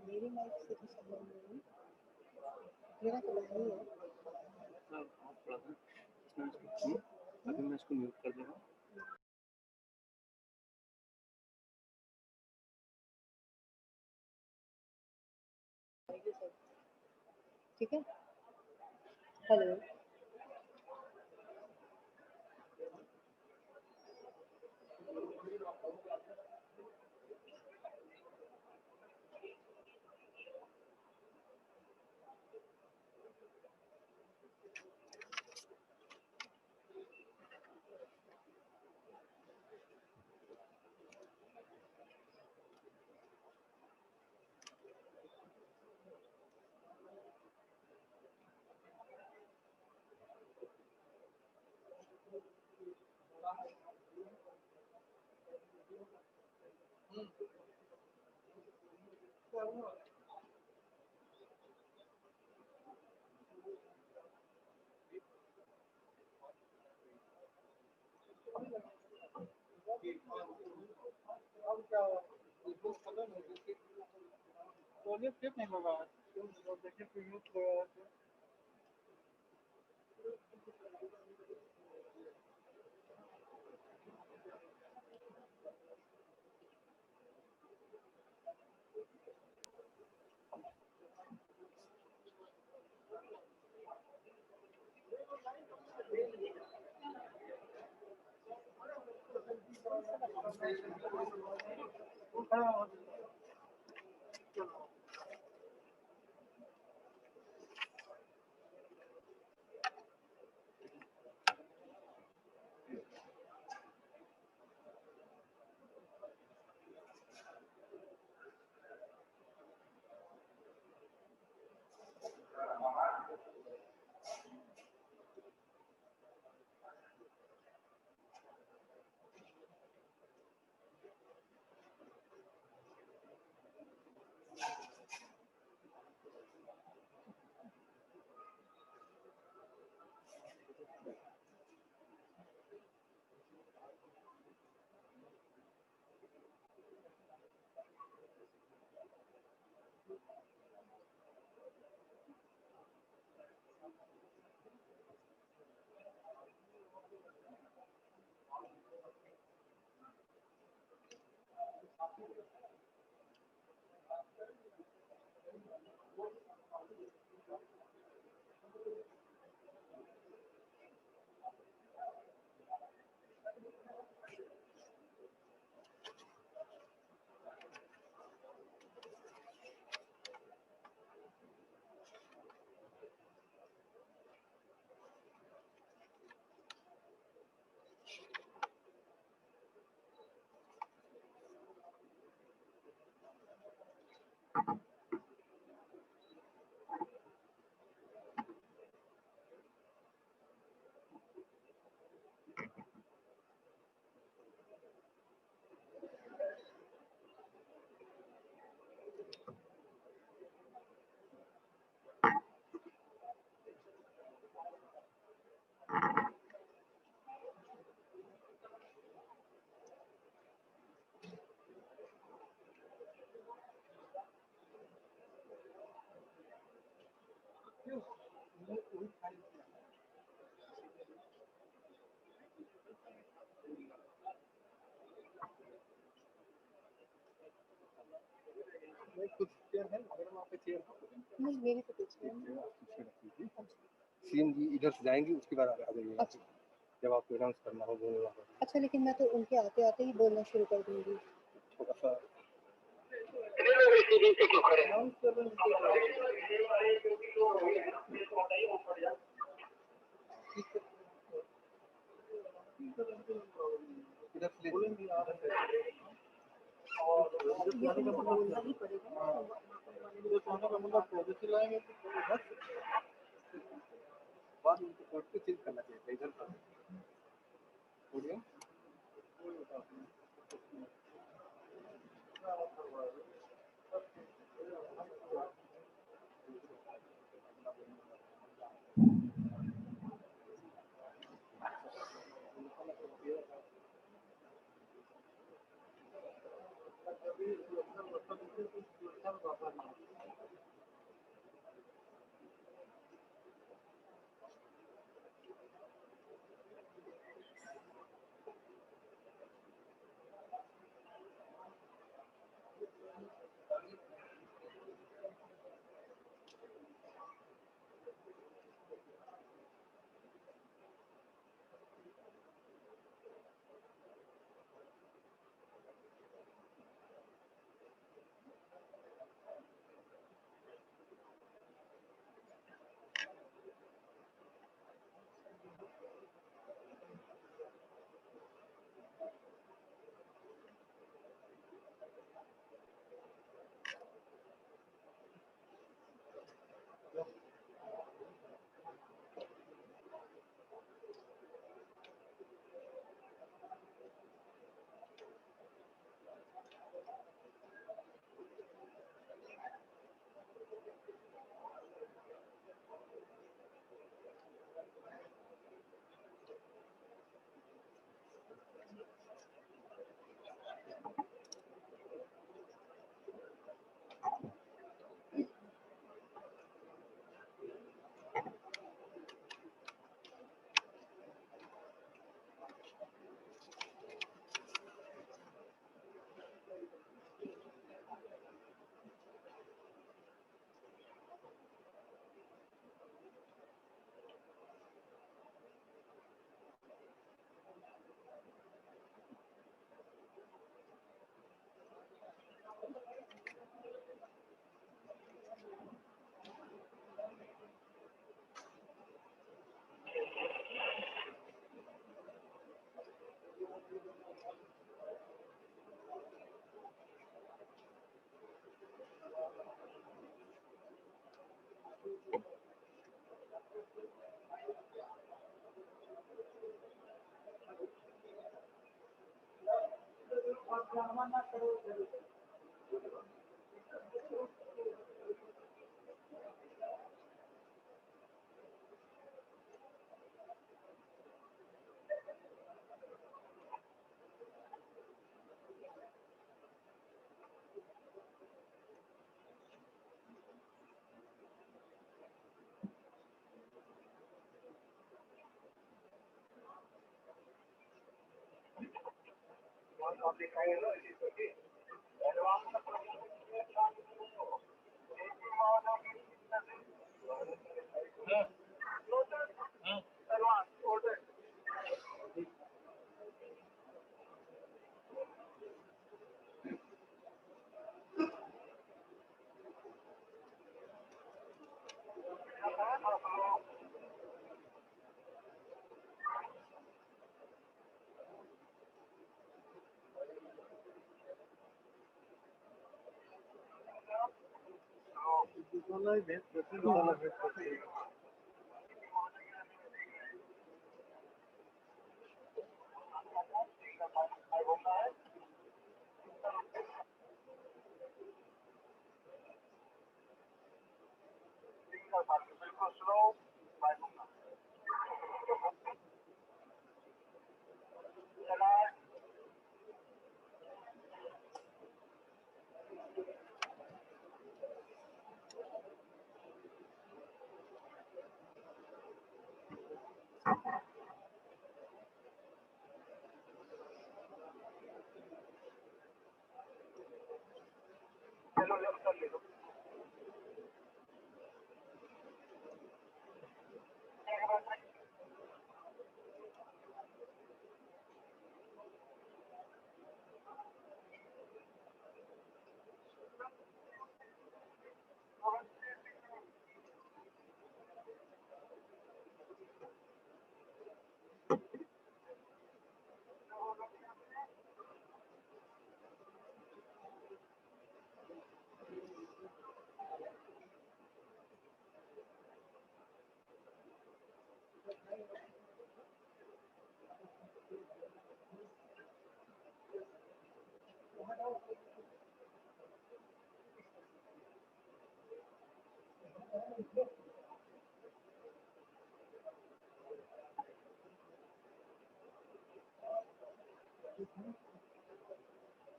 मेरी माइक से तो सब बंद है, मेरा तो बंद ही है। अभी मैं इसको म्यूट कर दूंगा। ठीक है, हेलो। नहीं होगा देखिए प्रीमियम लगा कुछ चेयर है अगर वहाँ पे चेयर नहीं, मेरी तो कुछ है। सीएम जी इधर से जाएंगी, उसके बाद आ जाइए। अच्छा, जब आपको अनाउंस करना हो, बोलना हो। अच्छा, लेकिन मैं तो उनके आते आते ही बोलना शुरू कर दूंगी। थोड़ा सा अनाउंस कर रहे बोलेंगे आ रहे हैं और ये तो मुझे बोलना ही पड़ेगा। तो कहने का मतलब पॉलिसी लाएंगे तो बस बाद में उनको कोर्ट को चेंज करना चाहिए इधर पर पोडियम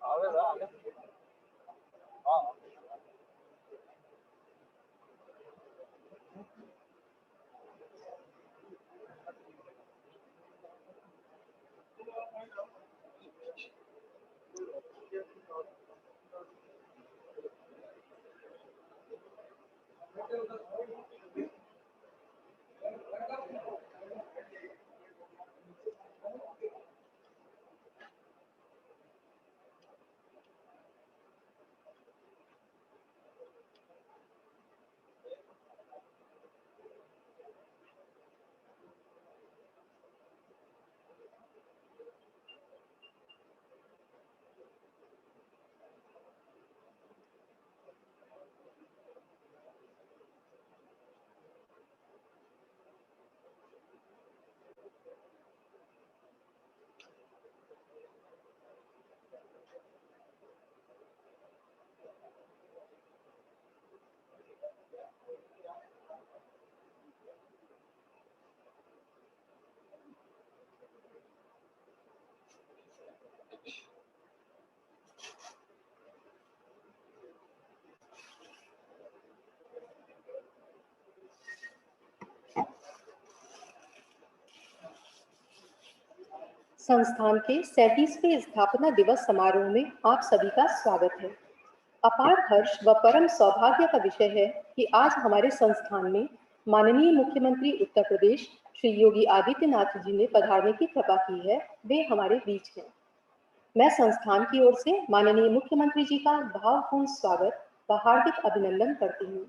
A ver, dale. संस्थान के 37वें स्थापना दिवस समारोह में आप सभी का स्वागत है। अपार हर्ष व परम सौभाग्य का विषय है कि आज हमारे संस्थान में माननीय मुख्यमंत्री उत्तर प्रदेश श्री योगी आदित्यनाथ जी ने पधारने की कृपा की है, वे हमारे बीच हैं। मैं संस्थान की ओर से माननीय मुख्यमंत्री जी का भावपूर्ण स्वागत व हार्दिक अभिनंदन करती हूँ।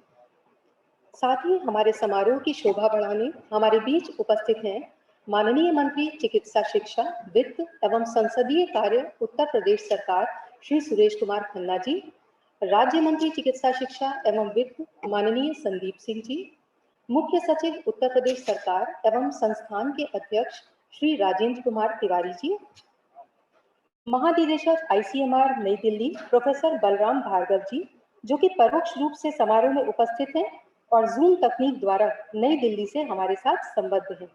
साथ ही हमारे समारोह की शोभा बढ़ाने हमारे बीच उपस्थित हैं माननीय मंत्री चिकित्सा शिक्षा, वित्त एवं संसदीय कार्य उत्तर प्रदेश सरकार श्री सुरेश कुमार खन्ना जी, राज्य मंत्री चिकित्सा शिक्षा एवं वित्त माननीय संदीप सिंह जी, मुख्य सचिव उत्तर प्रदेश सरकार एवं संस्थान के अध्यक्ष श्री राजेंद्र कुमार तिवारी जी, महानिदेशक ICMR नई दिल्ली प्रोफेसर बलराम भार्गव जी, जो कि परोक्ष रूप से समारोह में उपस्थित हैं और जूम तकनीक द्वारा नई दिल्ली से हमारे साथ संबद्ध हैं,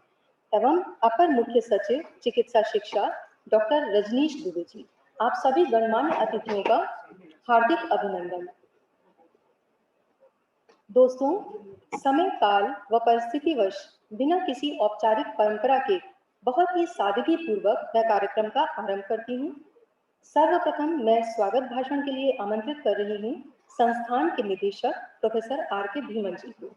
एवं अपर मुख्य सचिव चिकित्सा शिक्षा डॉक्टर रजनीश दुबे जी। आप सभी गणमान्य अतिथियों का हार्दिक अभिनंदन। दोस्तों, समय काल व परिस्थितिवश बिना किसी औपचारिक परंपरा के बहुत ही सादगी पूर्वक मैं कार्यक्रम का आरंभ करती हूँ। सर्वप्रथम मैं स्वागत भाषण के लिए आमंत्रित कर रही हूँ संस्थान के निदेशक प्रोफेसर RK भीमन जी को।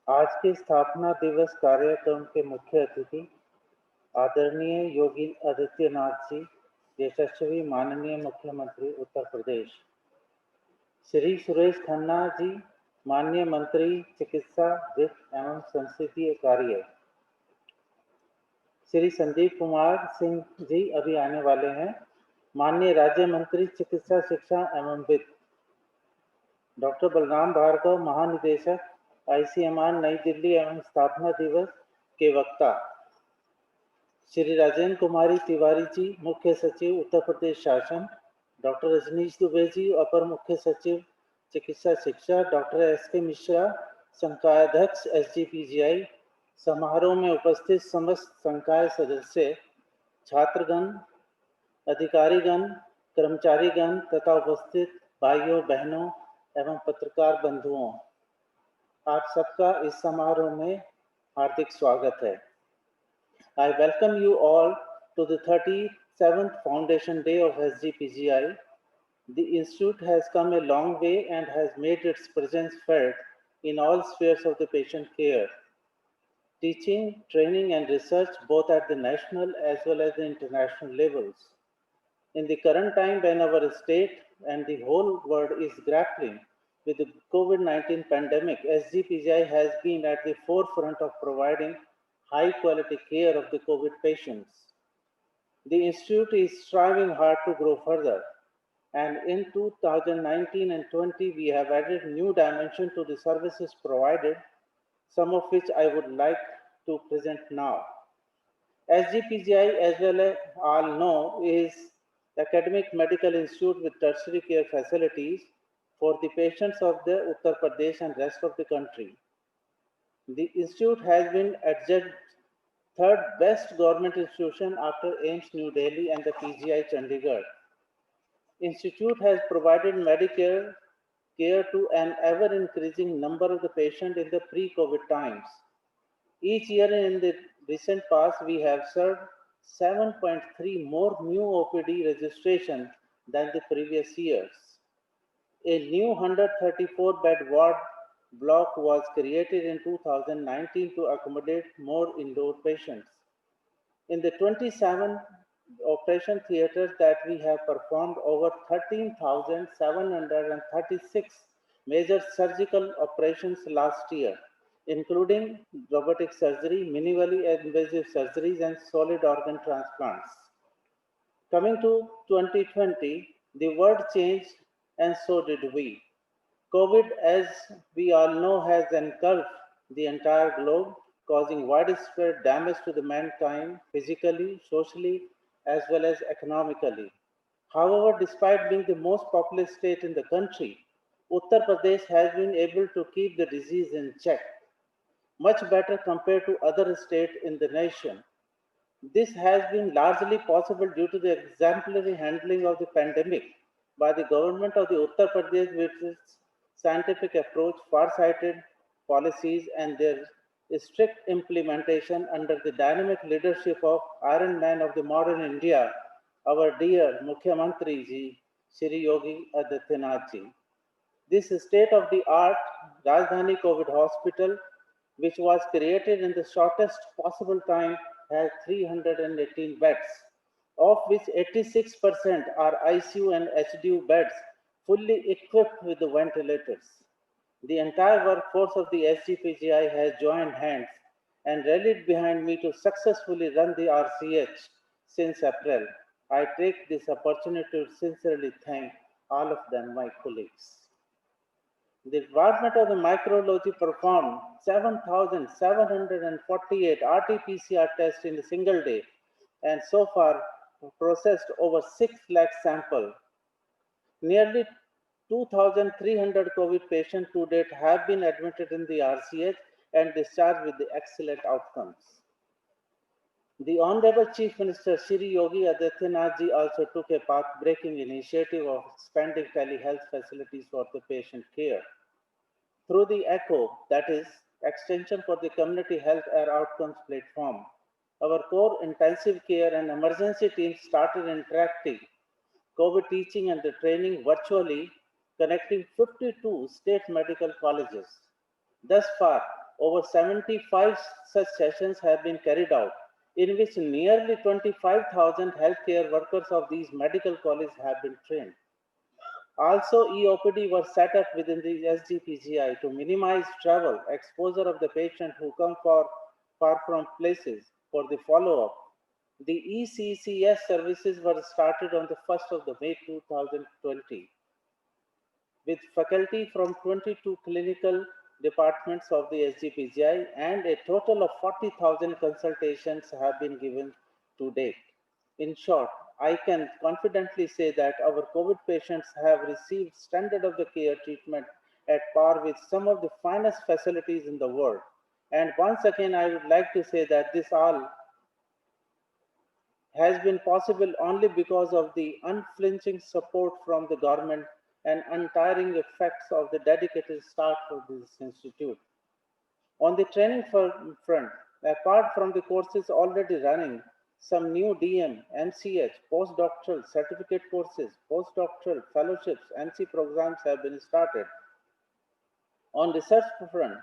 आज के स्थापना दिवस कार्यक्रम के मुख्य अतिथि आदरणीय योगी आदित्यनाथ जी, यशस्वी माननीय मुख्यमंत्री उत्तर प्रदेश, श्री सुरेश खन्ना जी, माननीय मंत्री चिकित्सा, वित्त एवं संसदीय कार्य, श्री संदीप कुमार सिंह जी अभी आने वाले हैं, माननीय राज्य मंत्री चिकित्सा शिक्षा एवं वित्त, डॉक्टर बलराम भार्गव महानिदेशक ICMR नई दिल्ली एवं स्थापना दिवस के वक्ता, श्री राजेंद्र कुमारी तिवारी जी मुख्य सचिव उत्तर प्रदेश शासन, डॉक्टर रजनीश दुबे जी अपर मुख्य सचिव चिकित्सा शिक्षा, डॉक्टर SK मिश्रा संकायाध्यक्ष SGPGI, समारोह में उपस्थित समस्त संकाय सदस्य, छात्रगण, अधिकारीगण, कर्मचारीगण तथा उपस्थित भाइयों बहनों एवं पत्रकार बंधुओं, आप सबका इस समारोह में हार्दिक स्वागत है। I welcome you all to the 37th Foundation Day of SGPGI. The Institute has come a long way and has made its presence felt in all spheres of the patient care, teaching, training and research both at the national as well as the international levels. In the current time when our state and the whole world is grappling with the COVID-19 pandemic, SGPGI has been at the forefront of providing high quality care of the COVID patients. The Institute is striving hard to grow further, and in 2019 and 20 we have added new dimension to the services provided, some of which I would like to present now. SGPGI, as well as all know, is academic medical institute with tertiary care facilities for the patients of the Uttar Pradesh and rest of the country. The institute has been adjudged third best government institution after AIIMS New Delhi and the PGI Chandigarh. Institute has provided Medicare care to an ever-increasing number of the patients in the pre-COVID times. Each year in the recent past, we have served 7.3 more new OPD registration than the previous years. A new 134-bed ward block was created in 2019 to accommodate more indoor patients. In the 27 operation theaters that we have performed over 13,736 major surgical operations last year, including robotic surgery, minimally invasive surgeries, and solid organ transplants. Coming to 2020, the world changed and so did we. COVID, as we all know, has engulfed the entire globe, causing widespread damage to the mankind physically, socially, as well as economically. However, despite being the most populous state in the country, Uttar Pradesh has been able to keep the disease in check, much better compared to other states in the nation. This has been largely possible due to the exemplary handling of the pandemic by the government of the Uttar Pradesh with its scientific approach, far-sighted policies, and their strict implementation under the dynamic leadership of Iron Man of the modern India, our dear Mukhyamantri ji, Shri Yogi Adityanath ji. This state-of-the-art Rajdhani COVID hospital, which was created in the shortest possible time, has 318 beds, of which 86% are ICU and HDU beds, fully equipped with the ventilators. The entire workforce of the SGPGI has joined hands and rallied behind me to successfully run the RCH since April. I take this opportunity to sincerely thank all of them, my colleagues. The Department of the Microbiology performed 7,748 RT-PCR tests in a single day and so far processed over 6 lakh samples. Nearly 2,300 COVID patients to date have been admitted in the RCH and discharged with the excellent outcomes. The Honorable Chief Minister Shri Yogi Adityanath ji also took a path-breaking initiative of expanding telehealth facilities for the patient care. Through the ECHO, that is, Extension for the Community Health and Outcomes platform, our core intensive care and emergency teams started interacting COVID teaching and the training virtually, connecting 52 state medical colleges. Thus far, over 75 such sessions have been carried out, in which nearly 25,000 healthcare workers of these medical colleges have been trained. Also, EOPD was set up within the SGPGI to minimize travel exposure of the patient who come far from places for the follow-up. The ECCS services were started on the 1st of May 2020 with faculty from 22 clinical departments of the SGPGI, and a total of 40,000 consultations have been given to date. In short, I can confidently say that our COVID patients have received standard of the care treatment at par with some of the finest facilities in the world. And once again, I would like to say that this all has been possible only because of the unflinching support from the government and untiring effects of the dedicated staff of this institute. On the training front, apart from the courses already running, some new DM, MCH, postdoctoral certificate courses, postdoctoral fellowships, MC programs have been started. On research front,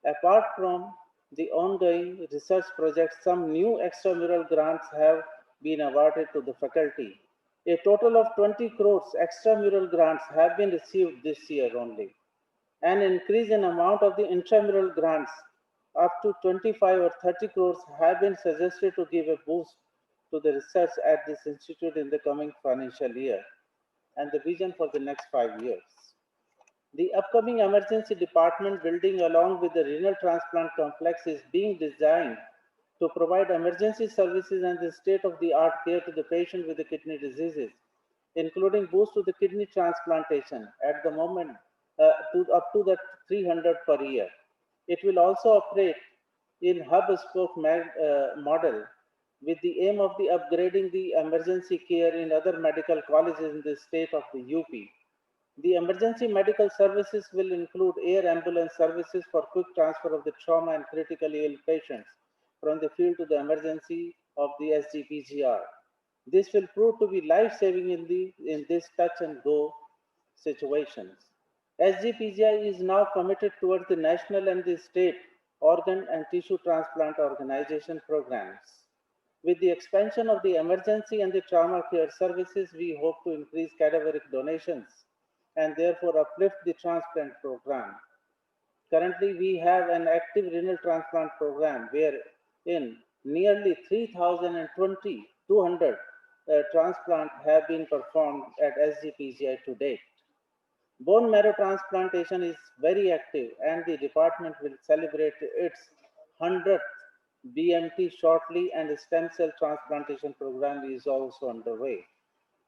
apart from the ongoing research projects, some new extramural grants have been awarded to the faculty. A total of 20 crores extramural grants have been received this year only. An increase in amount of the intramural grants up to 25 or 30 crores have been suggested to give a boost to the research at this institute in the coming financial year and the vision for the next 5 years. The upcoming emergency department building along with the renal transplant complex is being designed to provide emergency services and the state-of-the-art care to the patient with the kidney diseases, including boost to the kidney transplantation at the moment up to the 300 per year. It will also operate in hub-spoke model with the aim of the upgrading the emergency care in other medical colleges in the state of the UP. The emergency medical services will include air ambulance services for quick transfer of the trauma and critically ill patients from the field to the emergency of the SGPGR. This will prove to be life-saving in this touch and go situations. SGPGI is now committed towards the national and the state organ and tissue transplant organization programs. With the expansion of the emergency and the trauma care services, we hope to increase cadaveric donations and therefore uplift the transplant program. Currently, we have an active renal transplant program wherein nearly 3,200 transplants have been performed at SGPGI to date. Bone marrow transplantation is very active and the department will celebrate its 100th BMT shortly, and the stem cell transplantation program is also underway.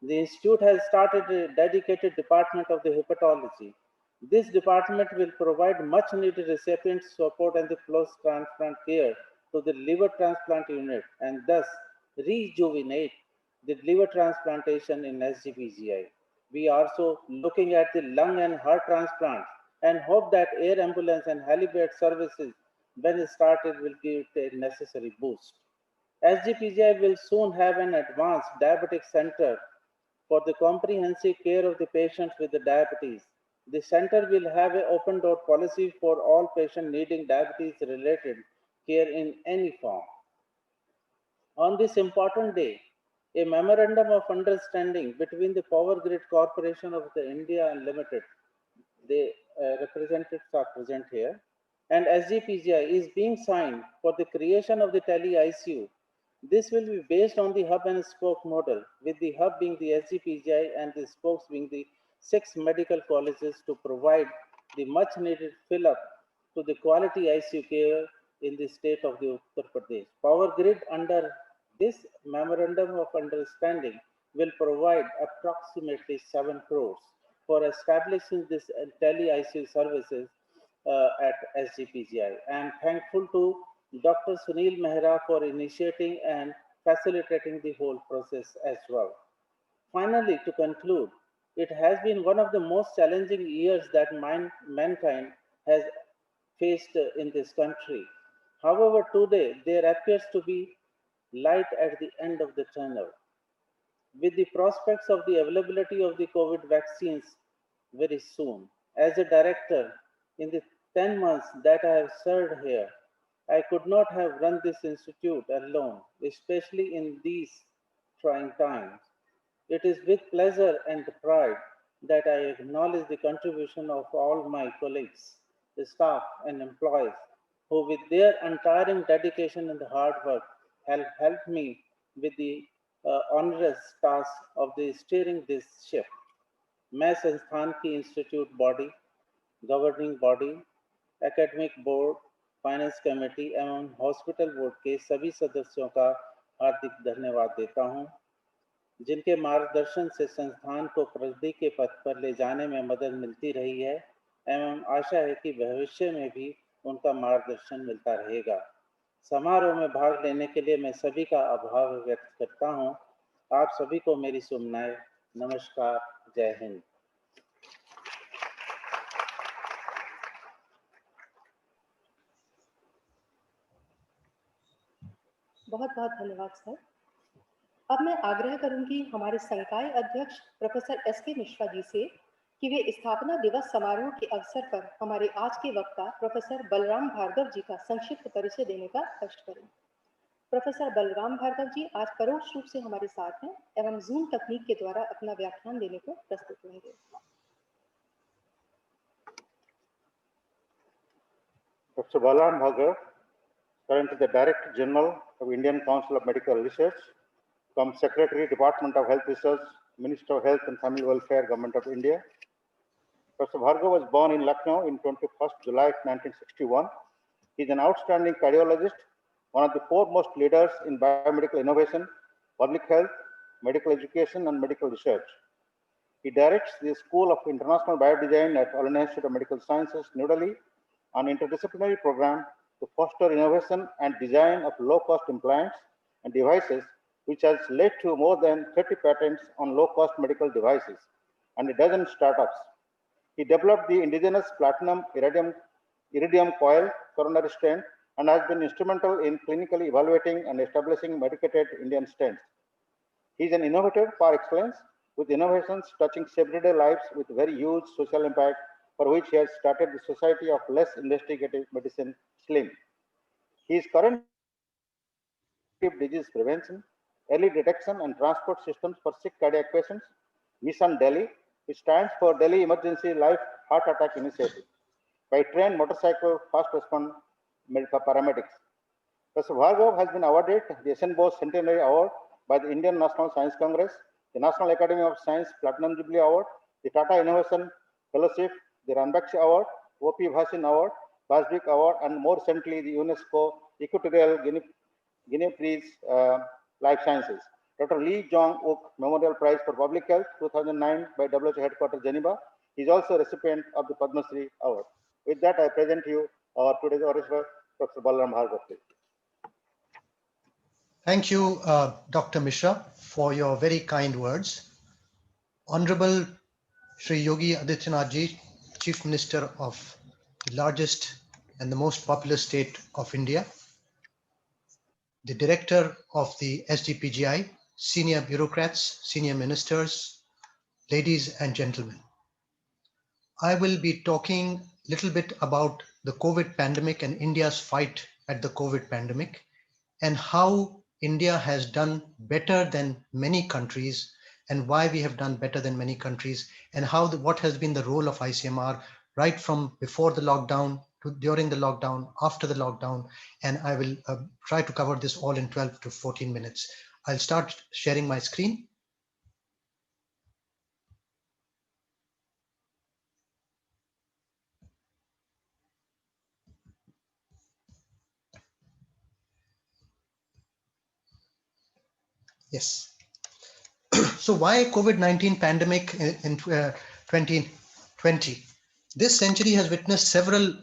The institute has started a dedicated department of the hepatology. This department will provide much needed recipient support and the close transplant care to the liver transplant unit and thus rejuvenate the liver transplantation in SGPGI. We are also looking at the lung and heart transplants and hope that air ambulance and helipad services, when started, will give it a necessary boost. SGPGI will soon have an advanced diabetic center for the comprehensive care of the patients with the diabetes. The center will have an open door policy for all patients needing diabetes related care in any form. On this important day, a memorandum of understanding between the Power Grid Corporation of the India Limited, the representatives are present here, and SGPGI is being signed for the creation of the tele ICU. This will be based on the hub and spoke model, with the hub being the SGPGI and the spokes being the 6 medical colleges to provide the much needed fill up to the quality ICU care in the state of the Uttar Pradesh. Power Grid, under this memorandum of understanding, will provide approximately 7 crores for establishing this tele ICU services at SGPGI. I am thankful to Dr. Sunil Mehra for initiating and facilitating the whole process as well. Finally, to conclude, it has been one of the most challenging years that mankind has faced in this country. However, today there appears to be light at the end of the tunnel. With the prospects of the availability of the COVID vaccines very soon. As a director, in the 10 months that I have served here, I could not have run this institute alone, especially in these trying times. It is with pleasure and pride that I acknowledge the contribution of all my colleagues, the staff and employees who with their untiring dedication and hard work have helped me with the onerous task of the steering this ship. मैं संस्थान की institute body, governing body, academic board, finance committee एवं hospital board के सभी सदस्यों का हार्दिक धन्यवाद देता हूं, जिनके मार्गदर्शन से संस्थान को प्रगति के पथ पर ले जाने में मदद मिलती रही है एवं आशा है कि भविष्य में भी उनका मार्गदर्शन मिलता रहेगा। समारोह में भाग लेने के लिए मैं सभी का आभार व्यक्त करता हूं। आप सभी को मेरी शुभकामनाएं। नमस्कार, जय हिंद। बहुत बहुत धन्यवाद सर। अब मैं आग्रह करूंगी हमारे संकाय अध्यक्ष प्रोफेसर एस.के. मिश्रा जी से कि वे स्थापना दिवस समारोह के अवसर पर हमारे आज के वक्ता प्रोफेसर बलराम भार्गव जी का संक्षिप्त परिचय देने का कष्ट करें। प्रोफेसर बलराम भार्गव जी आज परोक्ष रूप से हमारे साथ हैं एवं जूम तकनीक के द्वारा अपना व्याख्यान देने को प्रस्तुत होंगे। Dr. Balaram Bhargava, currently the Director General of Indian Council of Medical Research, come Secretary, Department of Health Research, Minister of Health and Family Welfare, Government of India. Dr. Bhargava was born in Lucknow in 21st July 1961. He is an outstanding cardiologist, one of the foremost leaders in biomedical innovation, public health, medical education, and medical research. He directs the School of International Biodesign at All India Institute of Medical Sciences, New Delhi, an interdisciplinary program to foster innovation and design of low-cost implants and devices, which has led to more than 30 patents on low-cost medical devices and a dozen startups. He developed the indigenous platinum iridium coil coronary stent and has been instrumental in clinically evaluating and establishing medicated Indian stents. He is an innovator par excellence, with innovations touching everyday lives with very huge social impact, for which he has started the Society of Less Investigative Medicine, SLIM. He is currently disease prevention, early detection and transport systems for sick cardiac patients, Mission Delhi, which stands for Delhi Emergency Life Heart Attack Initiative, by trained motorcycle fast response medical paramedics. Professor Bhargava has been awarded the S.N. Bose Centenary Award by the Indian National Science Congress, the National Academy of Science Platinum Jubilee Award, the Tata Innovation Fellowship, the Ranbaxy Award, O.P. Bhasin Award, Basbik Award, and more recently the UNESCO Equatorial Guinea Prix Life Sciences. Dr. Lee Jong-uk Memorial Prize for Public Health 2009 by WHO Headquarters Geneva. He is also a recipient of the Padma Shri Award. With that, I present you our today's orator, Dr. Balaram Bhargava. Thank you, Dr. Mishra, for your very kind words. Honorable Shri Yogi Adityanath Ji, Chief Minister of the largest and the most populous state of India, the Director of the SDPGI, senior bureaucrats, senior ministers, ladies and gentlemen. I will be talking a little bit about the COVID pandemic and India's fight at the COVID pandemic, and how India has done better than many countries, and why we have done better than many countries, and what has been the role of ICMR right from before the lockdown to during the lockdown, after the lockdown. And I will try to cover this all in 12 to 14 minutes. I'll start sharing my screen. Yes. So why COVID-19 pandemic in 2020? This century has witnessed several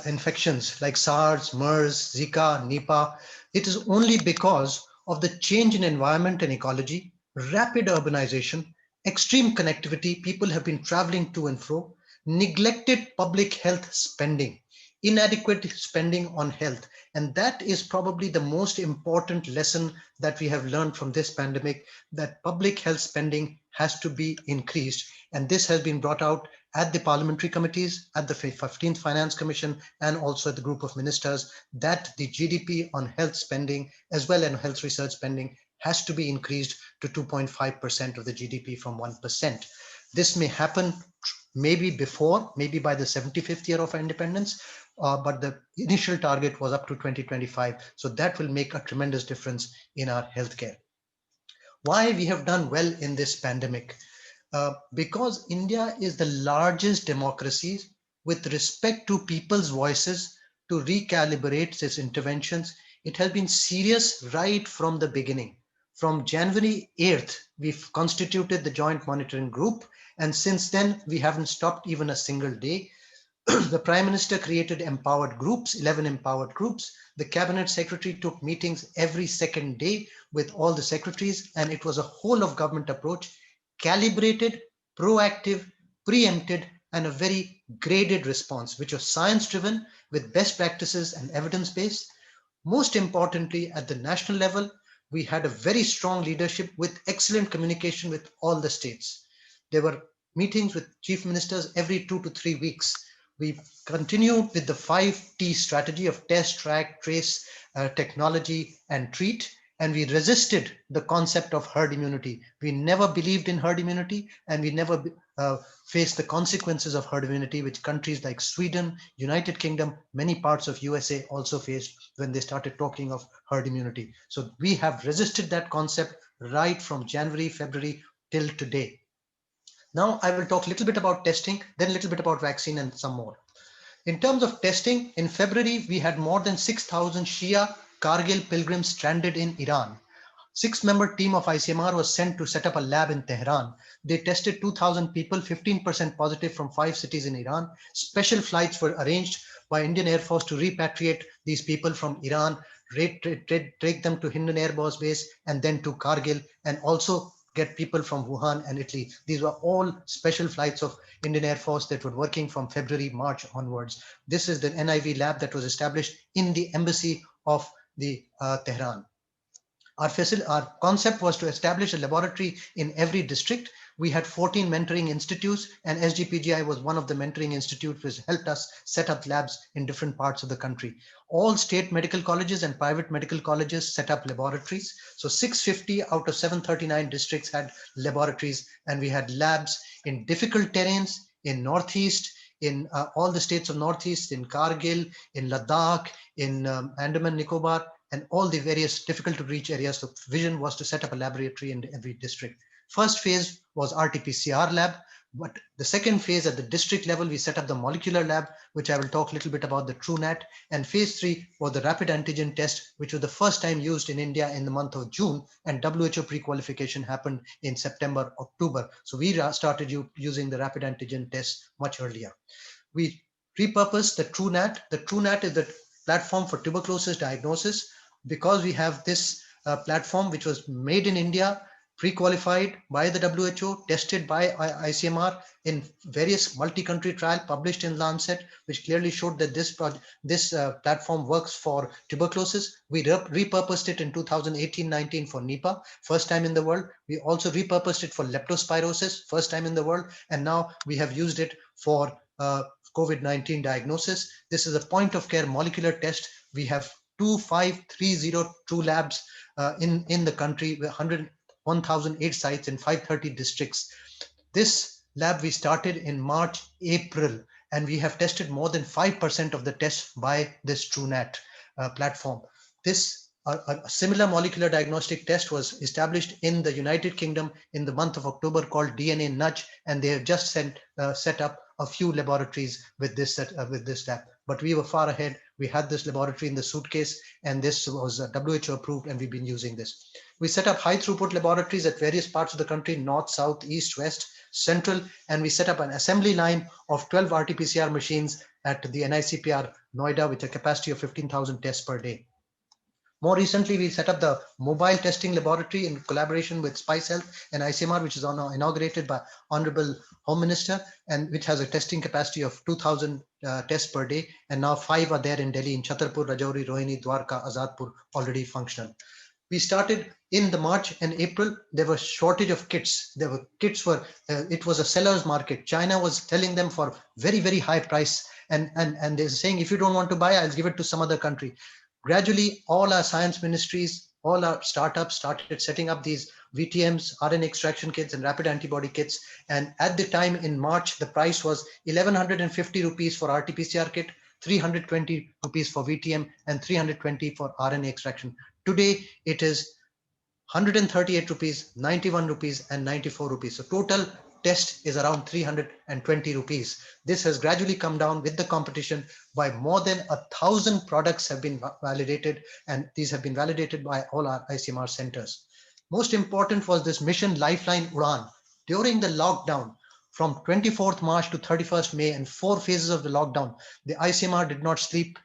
infections like SARS, MERS, Zika, Nipah. It is only because of the change in environment and ecology, rapid urbanization, extreme connectivity, people have been traveling to and fro, neglected public health spending, inadequate spending on health. And that is probably the most important lesson that we have learned from this pandemic, that public health spending has to be increased. And this has been brought out at the parliamentary committees, at the 15th Finance Commission, and also at the group of ministers, that the GDP on health spending as well as health research spending has to be increased to 2.5% of the GDP from 1%. This may happen maybe before, maybe by the 75th year of our independence, but the initial target was up to 2025. So that will make a tremendous difference in our healthcare. Why we have done well in this pandemic? Because India is the largest democracy with respect to people's voices to recalibrate its interventions. It has been serious right from the beginning. From January 8th, we've constituted the Joint Monitoring Group, and since then, we haven't stopped even a single day. The Prime Minister created empowered groups, 11 empowered groups. The Cabinet Secretary took meetings every second day with all the secretaries, and it was a whole of government approach, calibrated, proactive, preempted, and a very graded response, which was science-driven with best practices and evidence-based. Most importantly, at the national level, we had a very strong leadership with excellent communication with all the states. There were meetings with chief ministers every 2 to 3 weeks. We continued with the 5T strategy of test, track, trace, technology, and treat. And we resisted the concept of herd immunity. We never believed in herd immunity, and we never faced the consequences of herd immunity, which countries like Sweden, United Kingdom, many parts of USA also faced when they started talking of herd immunity. So we have resisted that concept right from January, February till today. Now I will talk a little bit about testing, then a little bit about vaccine and some more. In terms of testing, in February, we had more than 6,000 Shia Kargil pilgrims stranded in Iran. 6-member team of ICMR was sent to set up a lab in Tehran. They tested 2,000 people, 15% positive from 5 cities in Iran. Special flights were arranged by Indian Air Force to repatriate these people from Iran, take them to Hindon Air Force Base, and then to Kargil, and also get people from Wuhan and Italy. These were all special flights of Indian Air Force that were working from February, March onwards. This is the NIV lab that was established in the embassy of the Tehran. Our concept was to establish a laboratory in every district. We had 14 mentoring institutes, and SDPGI was one of the mentoring institutes which helped us set up labs in different parts of the country. All state medical colleges and private medical colleges set up laboratories. So 650 out of 739 districts had laboratories, and we had labs in difficult terrains, in Northeast, in all the states of Northeast, in Kargil, in Ladakh, in Andaman Nicobar, and all the various difficult to reach areas. The vision was to set up a laboratory in every district. First phase was RT-PCR lab, but the second phase at the district level, we set up the molecular lab, which I will talk a little bit about, the TrueNat. And phase 3 was the rapid antigen test, which was the first time used in India in the month of June, and WHO pre-qualification happened in September, October. So we started using the rapid antigen test much earlier. We repurposed the TrueNat. The TrueNat is the platform for tuberculosis diagnosis. Because we have this platform which was made in India, pre-qualified by the WHO, tested by ICMR in various multi-country trial, published in Lancet, which clearly showed that this platform works for tuberculosis. We repurposed it in 2018-19 for Nipah, first time in the world. We also repurposed it for leptospirosis, first time in the world. And now we have used it for COVID-19 diagnosis. This is a point of care molecular test. We have 2532 labs in the country, 1,008 sites in 530 districts. This lab we started in March, April, and we have tested more than 5% of the tests by this TruNat platform. This a similar molecular diagnostic test was established in the United Kingdom in the month of October called DNA Nudge, and they have just set up a few laboratories with this lab. But we were far ahead. We had this laboratory in the suitcase, and this was WHO approved, and we've been using this. We set up high throughput laboratories at various parts of the country, north, south, east, west, central, and we set up an assembly line of 12 RT-PCR machines at the NICPR Noida with a capacity of 15,000 tests per day. More recently, we set up the mobile testing laboratory in collaboration with Spice Health and ICMR, which is now inaugurated by Honorable Home Minister, and which has a testing capacity of 2,000 tests per day. And now 5 are there in Delhi, in Chhatarpur, Rajouri, Rohini, Dwarka, Azadpur, already functional. We started in the March and April. There was shortage of kits. It was a seller's market. China was telling them for very, very high price. And they're saying, if you don't want to buy, I'll give it to some other country. Gradually, all our science ministries, all our startups started setting up these VTMs, RNA extraction kits, and rapid antibody kits. And at the time in March, the price was 1,150 rupees for RT-PCR kit, 320 rupees for VTM, and 320 for RNA extraction. Today, it is 138 rupees, 91 rupees, and 94 rupees. So total test is around 320 rupees. This has gradually come down with the competition. By more than 1,000 products have been validated, and these have been validated by all our ICMR centers. Most important was this mission Lifeline Udan. During the lockdown, from 24th March to 31st May, and 4 phases of the lockdown, the ICMR did not sleep.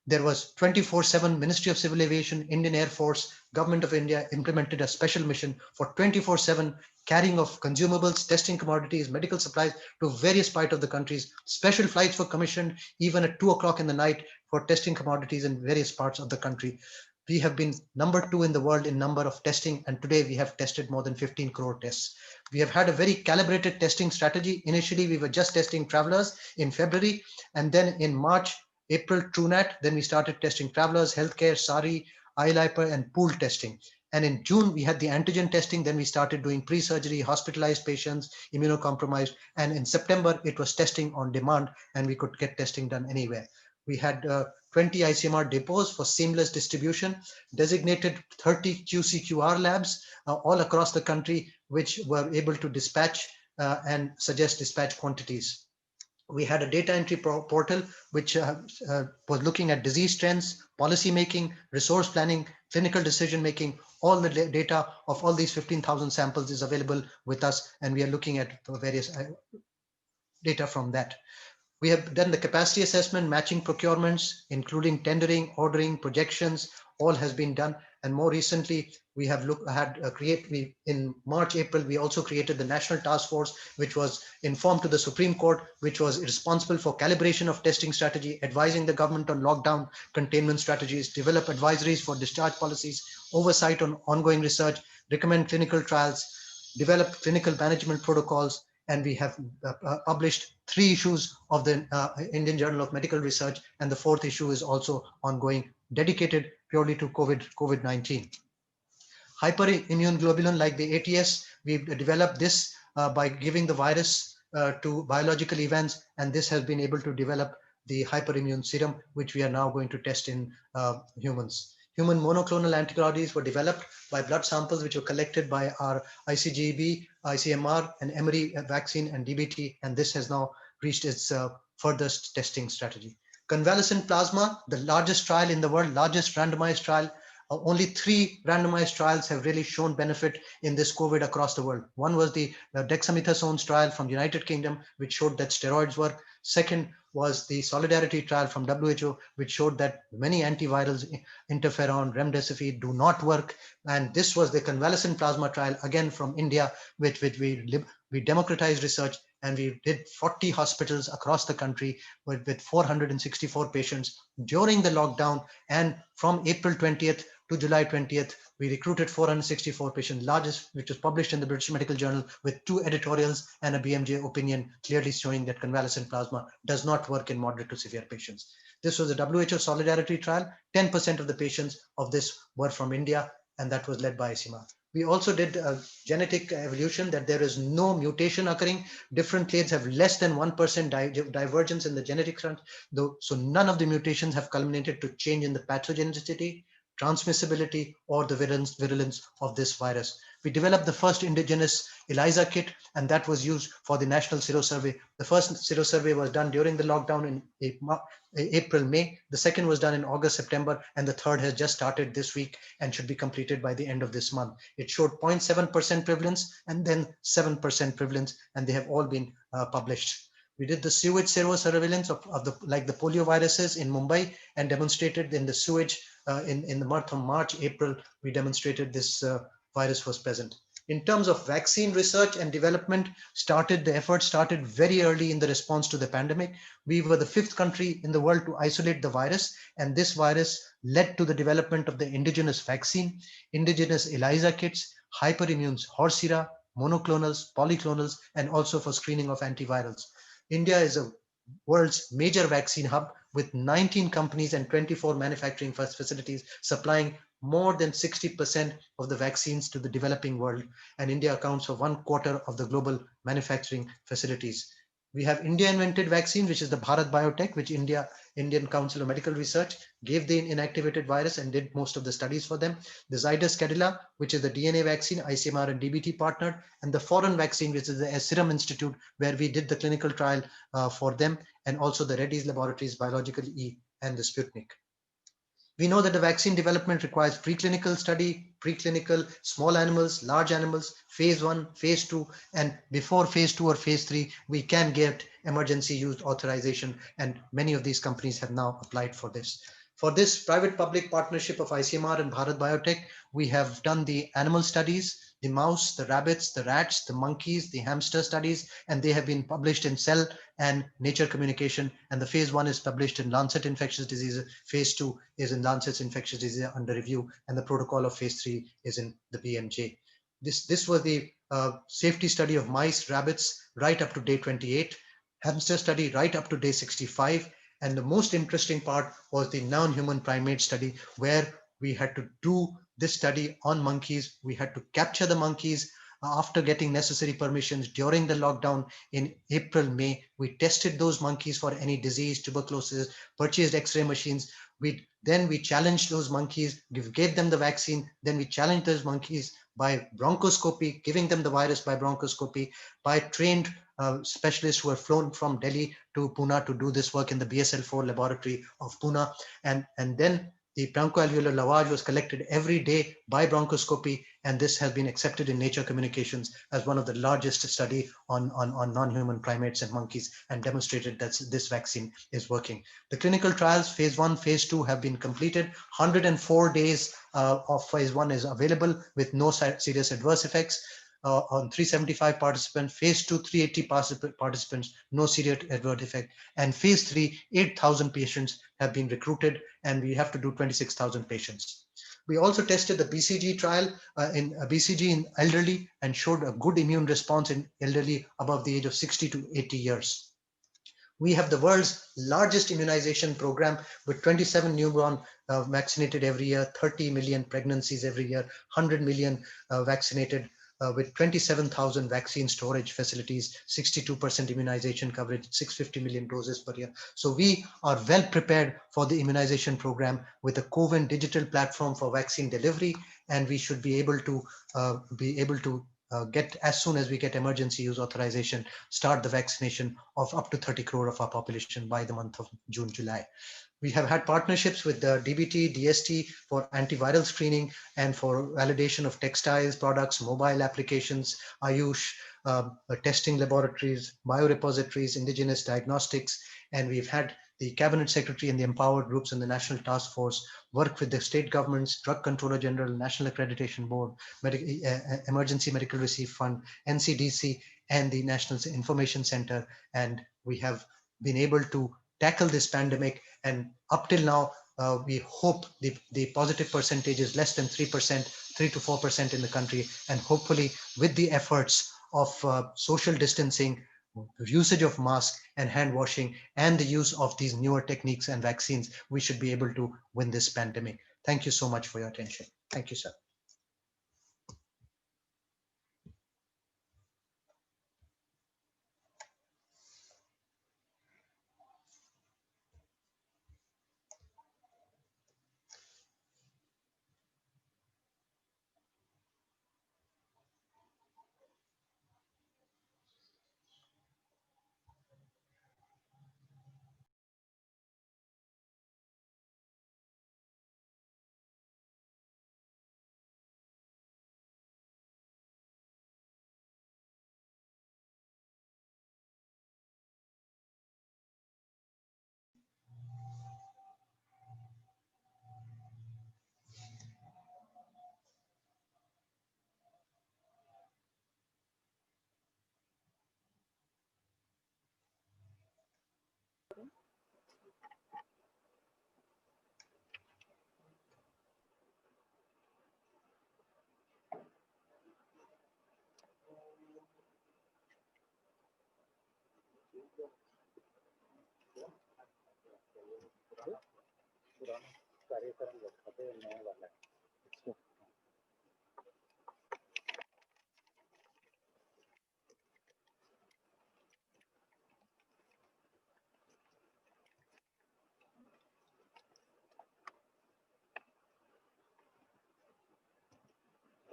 There was 24/7 Ministry of Civil Aviation, Indian Air Force, Government of India implemented a special mission for 24/7 carrying of consumables, testing commodities, medical supplies to various parts of the countries. Special flights were commissioned even at 2 o'clock in the night for testing commodities in various parts of the country. We have been number 2 in the world in number of testing, and today we have tested more than 15 crore tests. We have had a very calibrated testing strategy. Initially, we were just testing travelers in February, and then in March, April, TruNat, then we started testing travelers, healthcare, SARI, iLiper, and pool testing. And in June, we had the antigen testing. Then we started doing pre-surgery, hospitalized patients, immunocompromised. And in September, it was testing on demand, and we could get testing done anywhere. We had 20 ICMR depots for seamless distribution, designated 30 QC/QR labs all across the country, which were able to dispatch and suggest dispatch quantities. We had a data entry portal, which was looking at disease trends, policy making, resource planning, clinical decision making. All the data of all these 15,000 samples is available with us, and we are looking at various data from that. We have done the capacity assessment, matching procurements, including tendering, ordering, projections, all has been done. And more recently, we have in March, April, we also created the National Task Force, which was informed to the Supreme Court, which was responsible for calibration of testing strategy, advising the government on lockdown containment strategies, develop advisories for discharge policies, oversight on ongoing research, recommend clinical trials, develop clinical management protocols, and we have published 3 issues of the Indian Journal of Medical Research, and the 4th issue is also ongoing, dedicated purely to COVID-19. Hyperimmune globulin, like the ATS, we've developed this by giving the virus to biological events, and this has been able to develop the hyperimmune serum, which we are now going to test in humans. Human monoclonal antibodies were developed by blood samples which were collected by our ICGB, ICMR, and Emory vaccine and DBT, and this has now reached its furthest testing strategy. Convalescent plasma, the largest trial in the world, largest randomized trial. Only 3 randomized trials have really shown benefit in this COVID across the world. One was the dexamethasone trial from the United Kingdom, which showed that steroids work. Second was the Solidarity trial from WHO, which showed that many antivirals, interferon, remdesivir, do not work. And this was the convalescent plasma trial, again from India, which we democratized research, and we did 40 hospitals across the country with 464 patients during the lockdown. And from April 20th to July 20th, we recruited 464 patients, largest, which was published in the British Medical Journal with 2 editorials and a BMJ opinion clearly showing that convalescent plasma does not work in moderate to severe patients. This was a WHO Solidarity trial. 10% of the patients of this were from India, and that was led by ICMR. We also did a genetic evolution, that there is no mutation occurring. Different clades have less than 1% divergence in the genetic front, though, so none of the mutations have culminated to change in the pathogenicity, transmissibility, or the virulence of this virus. We developed the first indigenous ELISA kit, and that was used for the national serosurvey. The first serosurvey was done during the lockdown in April, May. The second was done in August, September, and the third has just started this week and should be completed by the end of this month. It showed 0.7% prevalence and then 7% prevalence, and they have all been published. We did the sewage serosurveillance of the polioviruses in Mumbai and demonstrated in the sewage in the month of March, April, we demonstrated this virus was present. In terms of vaccine research and development, the effort started very early in the response to the pandemic. We were the 5th country in the world to isolate the virus, and this virus led to the development of the indigenous vaccine, indigenous ELISA kits, hyperimmunes, Horsira, monoclonals, polyclonals, and also for screening of antivirals. India is a world's major vaccine hub with 19 companies and 24 manufacturing facilities supplying more than 60% of the vaccines to the developing world. And India accounts for 1/4 of the global manufacturing facilities. We have India invented vaccine, which is the Bharat Biotech, which Indian Council of Medical Research gave the inactivated virus and did most of the studies for them. The Zydus Cadila, which is the DNA vaccine, ICMR and DBT partnered, and the foreign vaccine, which is the Serum Institute, where we did the clinical trial for them, and also the Reddy's Laboratories, Biological E, and the Sputnik. We know that the vaccine development requires preclinical study, preclinical, small animals, large animals, phase 1, phase 2, and before phase 2 or phase 3, we can get emergency use authorization, and many of these companies have now applied for this. For this private-public partnership of ICMR and Bharat Biotech, we have done the animal studies, the mouse, the rabbits, the rats, the monkeys, the hamster studies, and they have been published in Cell and Nature Communication. And the phase 1 is published in Lancet Infectious Diseases. Phase 2 is in Lancet Infectious Diseases under review, and the protocol of phase 3 is in the BMJ. This was the safety study of mice, rabbits, right up to day 28, hamster study right up to day 65. And the most interesting part was the non-human primate study, where we had to do this study on monkeys. We had to capture the monkeys after getting necessary permissions during the lockdown in April, May. We tested those monkeys for any disease, tuberculosis, purchased X-ray machines. Then we challenged those monkeys, gave them the vaccine. Then we challenged those monkeys by bronchoscopy, giving them the virus by bronchoscopy, by trained specialists who were flown from Delhi to Pune to do this work in the BSL-4 laboratory of Pune. And then the bronchoalveolar lavage was collected every day by bronchoscopy, and this has been accepted in Nature Communications as one of the largest study on non-human primates and monkeys, and demonstrated that this vaccine is working. The clinical trials, phase 1, phase 2 have been completed. 104 days of phase 1 is available with no serious adverse effects. On 375 participants, phase 2, 380 participants, no serious adverse effect. And phase 3, 8,000 patients have been recruited, and we have to do 26,000 patients. We also tested the BCG trial in BCG in elderly and showed a good immune response in elderly above the age of 60 to 80 years. We have the world's largest immunization program with 27 newborn vaccinated every year, 30 million pregnancies every year, 100 million vaccinated, with 27,000 vaccine storage facilities, 62% immunization coverage, 650 million doses per year. So we are well prepared for the immunization program with a CoVIN digital platform for vaccine delivery, and we should be able to get, as soon as we get emergency use authorization, start the vaccination of up to 30 crore of our population by the month of June, July. We have had partnerships with the DBT, DST for antiviral screening and for validation of textiles, products, mobile applications, Ayush, testing laboratories, biorepositories, indigenous diagnostics, And we've had the cabinet secretary and the empowered groups and the national task force work with the state governments, Drug Controller General, National Accreditation Board, Emergency Medical Receipt Fund, NCDC, and the National Information Center. And we have been able to tackle this pandemic. And up till now, we hope the positive percentage is less than 3%, 3 to 4% in the country. And hopefully with the efforts of social distancing, usage of masks and hand washing, and the use of these newer techniques and vaccines, we should be able to win this pandemic. Thank you so much for your attention. Thank you, sir.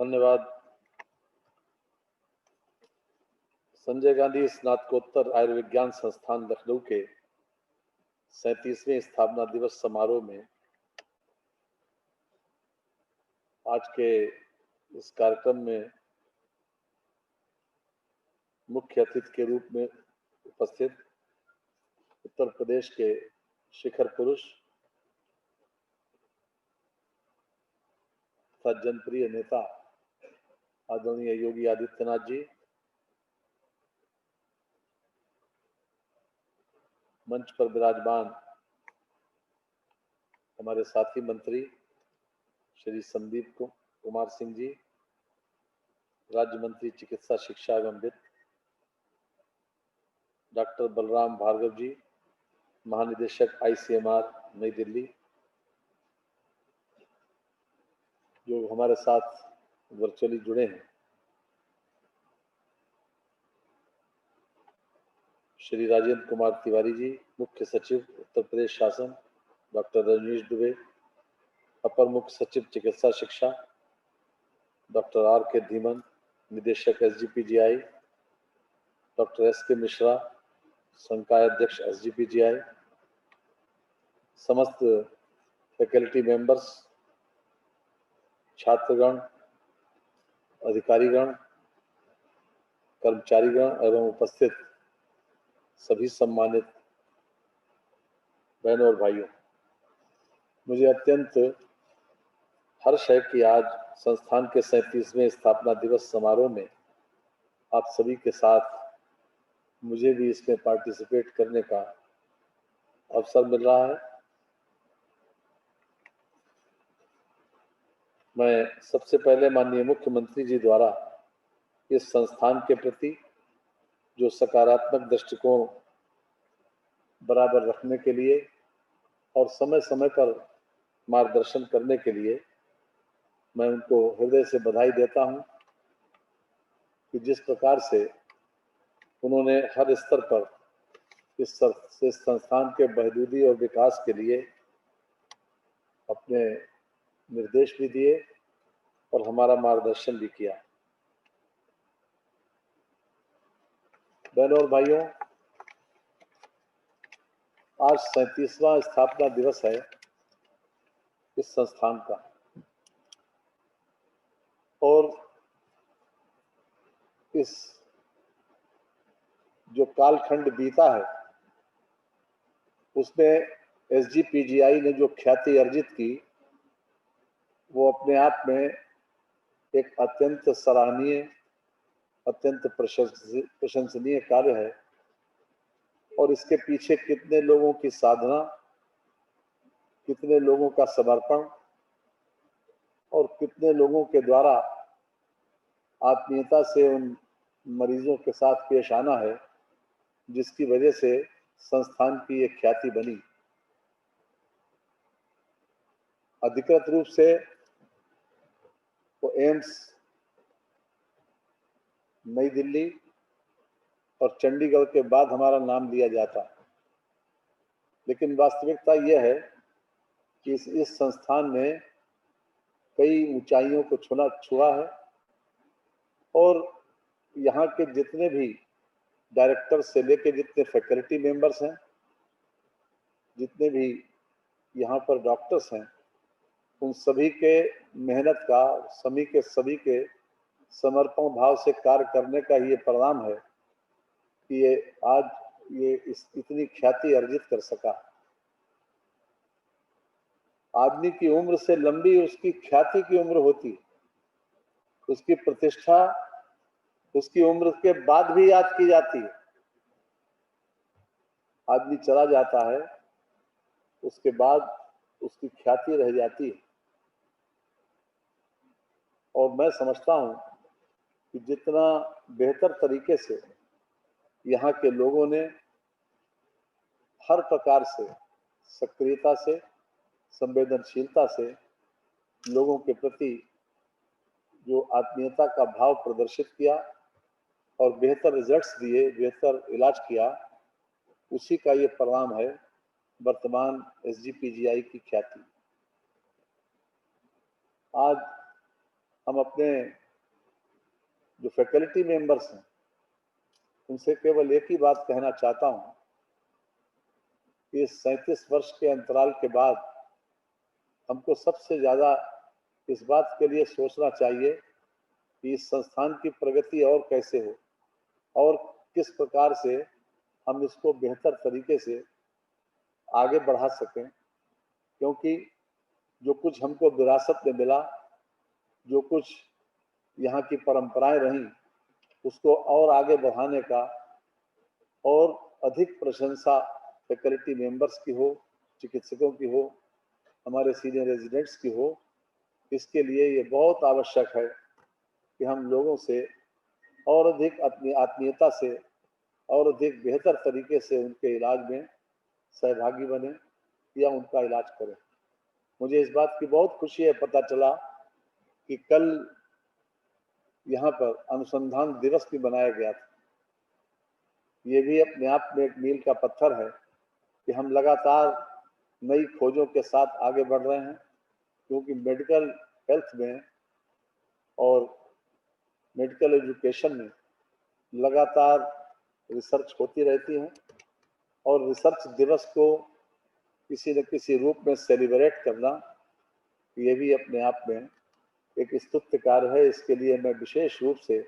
धन्यवाद। संजय गांधी स्नातकोत्तर आयुर्विज्ञान संस्थान लखनऊ के 37वें स्थापना दिवस समारोह में आज के इस कार्यक्रम में मुख्य अतिथि के रूप में उपस्थित उत्तर प्रदेश के शिखर पुरुष तथा जनप्रिय नेता आदरणीय योगी आदित्यनाथ जी, मंच पर विराजमान हमारे साथी मंत्री श्री संदीप कुमार सिंह जी, राज्य मंत्री चिकित्सा शिक्षा एवं वित्त, डॉक्टर बलराम भार्गव जी, महानिदेशक ICMR नई दिल्ली, जो हमारे साथ वर्चुअली जुड़े हैं, श्री राजेंद्र कुमार तिवारी जी, मुख्य सचिव उत्तर प्रदेश शासन, डॉक्टर रजनीश दुबे, अपर मुख्य सचिव चिकित्सा शिक्षा, डॉक्टर RK धीमन, निदेशक SGPGI, डॉक्टर SK मिश्रा, संकाय अध्यक्ष SGPGI, समस्त फैकल्टी मेंबर्स, छात्रगण, अधिकारीगण, कर्मचारीगण एवं उपस्थित सभी सम्मानित बहनों और भाइयों, मुझे अत्यंत हर्ष है कि आज संस्थान के 37वें स्थापना दिवस समारोह में आप सभी के साथ मुझे भी इसमें पार्टिसिपेट करने का अवसर मिल रहा है। मैं सबसे पहले माननीय मुख्यमंत्री जी द्वारा इस संस्थान के प्रति जो सकारात्मक दृष्टिकोण बराबर रखने के लिए और समय समय पर मार्गदर्शन करने के लिए मैं उनको हृदय से बधाई देता हूं कि जिस प्रकार से उन्होंने हर स्तर पर इस संस्थान के बहबूदी और विकास के लिए अपने निर्देश भी दिए और हमारा मार्गदर्शन भी किया। बहनों और भाइयों, आज 37वां स्थापना दिवस है इस संस्थान का और इस जो कालखंड बीता है उसमें SGPGI ने जो ख्याति अर्जित की वो अपने आप में एक अत्यंत सराहनीय, अत्यंत प्रशंसनीय कार्य है। और इसके पीछे कितने लोगों की साधना, कितने लोगों का समर्पण और कितने लोगों के द्वारा आत्मीयता से उन मरीजों के साथ पेश आना है, जिसकी वजह से संस्थान की एक ख्याति बनी। अधिकृत रूप से वो एम्स नई दिल्ली और चंडीगढ़ के बाद हमारा नाम लिया जाता, लेकिन वास्तविकता यह है कि इस संस्थान ने कई ऊंचाइयों को छुआ है और यहाँ के जितने भी डायरेक्टर से लेके जितने फैकल्टी मेंबर्स हैं, जितने भी यहाँ पर डॉक्टर्स हैं, उन सभी के मेहनत का, सभी के समर्पण भाव से कार्य करने का ये परिणाम है कि ये आज इतनी ख्याति अर्जित कर सका। आदमी की उम्र से लंबी उसकी ख्याति की उम्र होती, उसकी प्रतिष्ठा उसकी उम्र के बाद भी याद की जाती है। आदमी चला जाता है, उसके बाद उसकी ख्याति रह जाती है। और मैं समझता हूं कि जितना बेहतर तरीके से यहाँ के लोगों ने हर प्रकार से सक्रियता से, संवेदनशीलता से लोगों के प्रति जो आत्मीयता का भाव प्रदर्शित किया और बेहतर रिजल्ट्स दिए, बेहतर इलाज किया, उसी का ये परिणाम है वर्तमान SGPGI की ख्याति। आज हम अपने जो फैकल्टी मेंबर्स हैं उनसे केवल एक ही बात कहना चाहता हूं कि इस 37 वर्ष के अंतराल के बाद हमको सबसे ज्यादा इस बात के लिए सोचना चाहिए कि इस संस्थान की प्रगति और कैसे हो और किस प्रकार से हम इसको बेहतर तरीके से आगे बढ़ा सकें, क्योंकि जो कुछ हमको विरासत में मिला, जो कुछ यहाँ की परंपराएं रहीं, उसको और आगे बढ़ाने का और अधिक प्रशंसा फैकल्टी मेंबर्स की हो, चिकित्सकों की हो, हमारे सीनियर रेजिडेंट्स की हो, इसके लिए ये बहुत आवश्यक है कि हम लोगों से और अधिक अपनी आत्मीयता से और अधिक बेहतर तरीके से उनके इलाज में सहभागी बने या उनका इलाज करें। मुझे इस बात की बहुत खुशी है, पता चला कि कल यहाँ पर अनुसंधान दिवस भी मनाया गया था। ये भी अपने आप में एक मील का पत्थर है कि हम लगातार नई खोजों के साथ आगे बढ़ रहे हैं, क्योंकि मेडिकल हेल्थ में और मेडिकल एजुकेशन में लगातार रिसर्च होती रहती है और रिसर्च दिवस को किसी न किसी रूप में सेलिब्रेट करना ये भी अपने आप में एक स्तुत्य कार्य है। इसके लिए मैं विशेष रूप से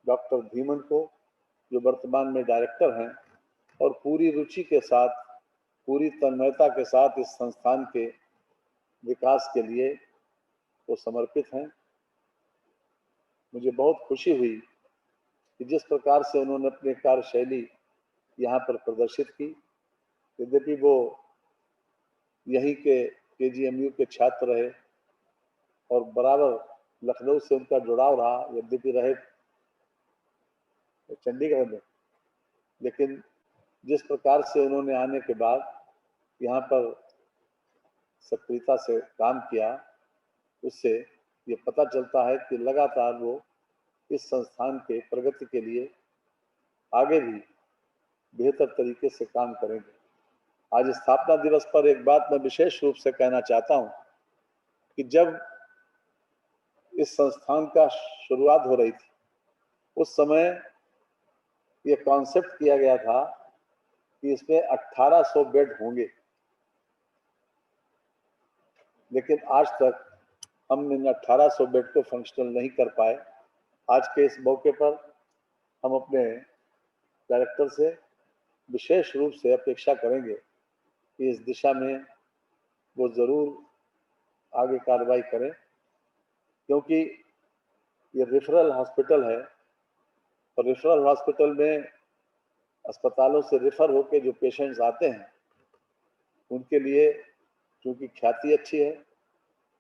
डॉक्टर धीमन को, जो वर्तमान में डायरेक्टर हैं और पूरी रुचि के साथ, पूरी तन्मयता के साथ इस संस्थान के विकास के लिए वो समर्पित हैं, मुझे बहुत खुशी हुई कि जिस प्रकार से उन्होंने अपनी कार्यशैली यहाँ पर प्रदर्शित की। यद्यपि वो यहीं के KGMU के छात्र रहे और बराबर लखनऊ से उनका जुड़ाव रहा, यद्यपि रहे चंडीगढ़ में, लेकिन जिस प्रकार से उन्होंने आने के बाद यहाँ पर सक्रियता से काम किया, उससे ये पता चलता है कि लगातार वो इस संस्थान के प्रगति के लिए आगे भी बेहतर तरीके से काम करेंगे। आज स्थापना दिवस पर एक बात मैं विशेष रूप से कहना चाहता हूं कि जब इस संस्थान का शुरुआत हो रही थी, उस समय ये कॉन्सेप्ट किया गया था कि इसमें 1800 बेड होंगे, लेकिन आज तक हम इन 1800 बेड को फंक्शनल नहीं कर पाए। आज के इस मौके पर हम अपने डायरेक्टर से विशेष रूप से अपेक्षा करेंगे कि इस दिशा में वो जरूर आगे कार्रवाई करें, क्योंकि ये रेफरल हॉस्पिटल है और रेफरल हॉस्पिटल में अस्पतालों से रेफर होकर जो पेशेंट्स आते हैं उनके लिए क्योंकि ख्याति अच्छी है,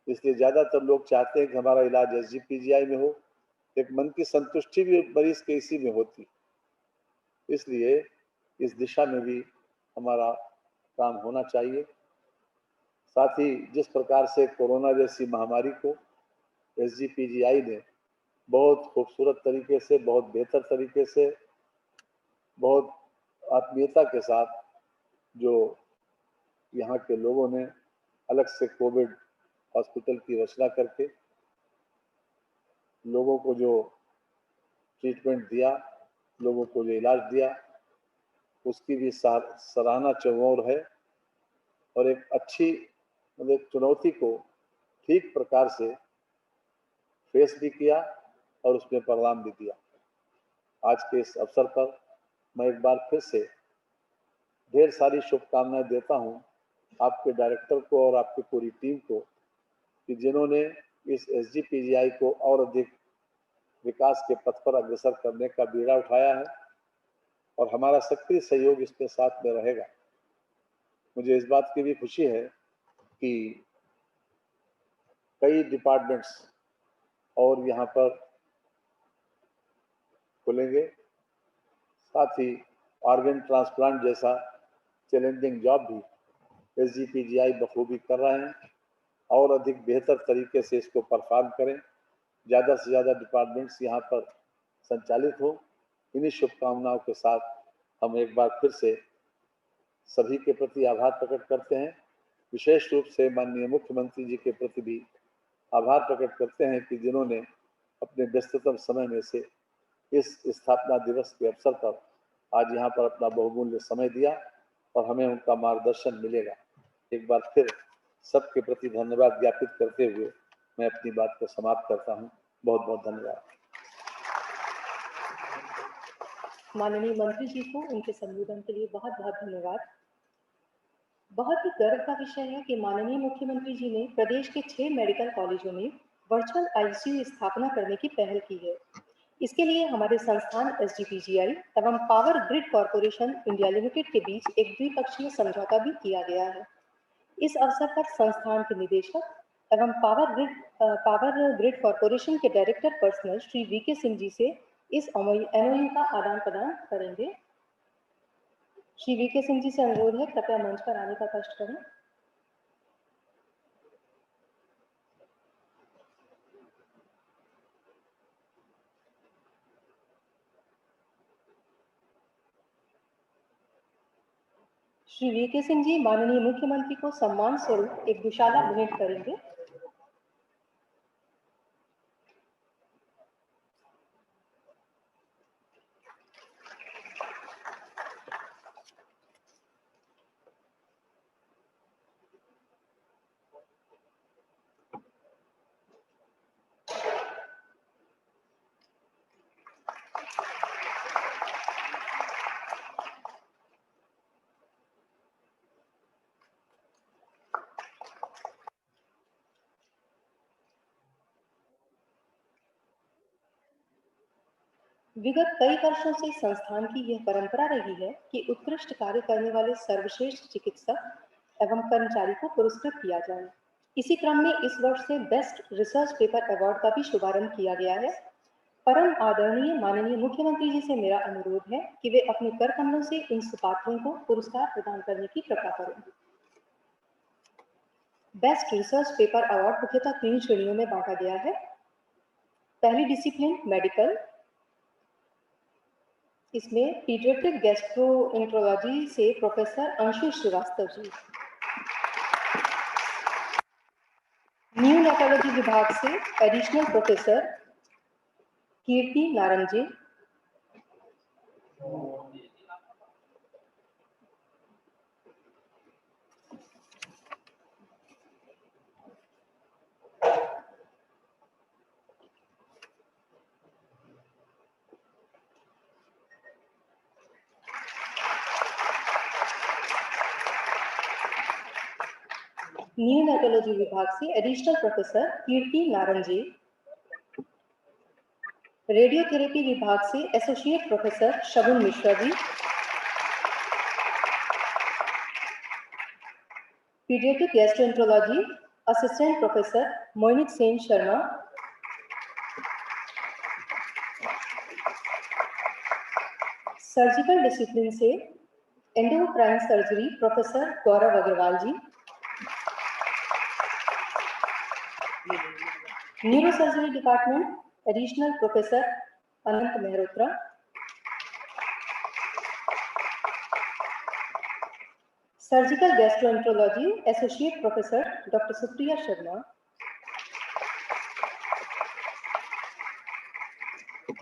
इसलिए ज़्यादातर लोग चाहते हैं कि हमारा इलाज SGPGI में हो। एक मन की संतुष्टि भी मरीज के इसी में होती, इसलिए इस दिशा में भी हमारा काम होना चाहिए। साथ ही जिस प्रकार से कोरोना जैसी महामारी को SGPGI ने बहुत खूबसूरत तरीके से, बहुत बेहतर तरीके से, बहुत आत्मीयता के साथ जो यहाँ के लोगों ने अलग से कोविड हॉस्पिटल की रचना करके लोगों को जो ट्रीटमेंट दिया, लोगों को जो इलाज दिया, उसकी भी सराहना चौर है। और एक अच्छी मतलब चुनौती को ठीक प्रकार से फेस भी किया और उसमें परिणाम भी दिया। आज के इस अवसर पर मैं एक बार फिर से ढेर सारी शुभकामनाएं देता हूं आपके डायरेक्टर को और आपकी पूरी टीम को कि जिन्होंने इस SGPGI को और अधिक विकास के पथ पर अग्रसर करने का बीड़ा उठाया है और हमारा सक्रिय सहयोग इसके साथ में रहेगा। मुझे इस बात की भी खुशी है कि कई डिपार्टमेंट्स और यहाँ पर खुलेंगे। साथ ही ऑर्गन ट्रांसप्लांट जैसा चैलेंजिंग जॉब भी SGPGI बखूबी कर रहे हैं और अधिक बेहतर तरीके से इसको परफॉर्म करें, ज़्यादा से ज़्यादा डिपार्टमेंट्स यहाँ पर संचालित हो। इन्हीं शुभकामनाओं के साथ हम एक बार फिर से सभी के प्रति आभार प्रकट करते हैं। विशेष रूप से माननीय मुख्यमंत्री जी के प्रति भी आभार प्रकट करते हैं कि जिन्होंने अपने व्यस्ततम समय में से इस स्थापना दिवस के अवसर पर आज यहाँ पर अपना बहुमूल्य समय दिया और हमें उनका मार्गदर्शन मिलेगा। एक बार फिर सबके प्रति धन्यवाद ज्ञापित करते हुए मैं अपनी बात को समाप्त करता हूँ। बहुत बहुत धन्यवाद। माननीय मंत्री जी को उनके संबोधन के लिए बहुत बहुत धन्यवाद। बहुत ही गर्व का विषय है कि माननीय मुख्यमंत्री जी ने प्रदेश के 6 मेडिकल कॉलेजों में वर्चुअल ICU स्थापना करने की पहल की है। इसके लिए हमारे संस्थान SGPGI एवं power grid corporation India limited के बीच एक द्विपक्षीय समझौता भी किया गया है। इस अवसर पर संस्थान के निदेशक एवं पावर ग्रिड कॉरपोरेशन के director personnel Shri VK Singh ji से इस MOU का आदान प्रदान करेंगे। श्री VK सिंह जी से अनुरोध है, कृपया मंच पर आने का कष्ट करें। श्री VK सिंह जी माननीय मुख्यमंत्री को सम्मान स्वरूप एक दुशाला भेंट करेंगे। विगत कई वर्षों से संस्थान की यह परंपरा रही है कि उत्कृष्ट कार्य करने वाले सर्वश्रेष्ठ चिकित्सक एवं कर्मचारी को पुरस्कृत किया जाए। इसी क्रम में इस वर्ष से बेस्ट रिसर्च पेपर अवार्ड का भी शुभारंभ किया गया है। परम आदरणीय माननीय मुख्यमंत्री जी से मेरा अनुरोध है कि वे अपने कर कमलों से इन सुपात्रों को पुरस्कार प्रदान करने की कृपा करें। बेस्ट रिसर्च पेपर अवार्ड मुख्यतः 3 श्रेणियों में बांटा गया है। पहली डिसिप्लिन मेडिकल, इसमें पीडियाट्रिक गैस्ट्रोएंटरोलॉजी से प्रोफेसर अंशु श्रीवास्तव जी, न्यूनेटोलॉजी विभाग से additional professor Kirti Narang ji, neonatology विभाग से additional professor Kirti Narang ji, radiotherapy विभाग से associate professor Shagun Mishra ji, paediatric gastroenterology assistant professor Moinak Sen Sharma, surgical discipline से endocrine surgery professor Gaurav Agarwal ji, neurosurgery department additional professor Anant Mehrotra, surgical gastroenterology associate professor doctor Supriya Sharma,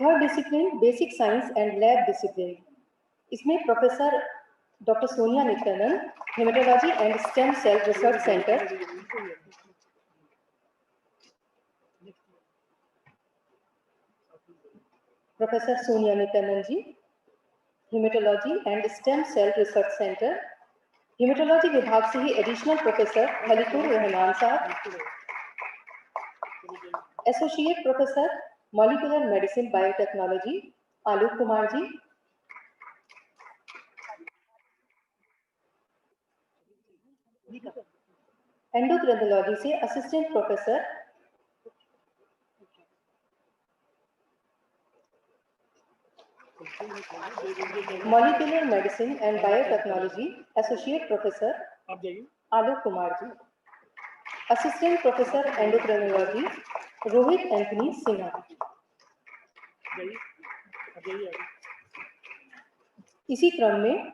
third discipline basic science and lab discipline, इसमें professor doctor Sonia Nityanand, haematology and stem cell research centre, professor Sonia Nityanand ji, haematology and stem cell research centre, haematology विभाग से ही additional professor Khaliqur Rahman साहब, associate professor molecular medicine biotechnology Alok Kumar ji, endocrinology से assistant professor molecular medicine and biotechnology associate professor Alok Kumar ji, assistant professor endocrinology Rohit Anthony Sinha. इसी क्रम में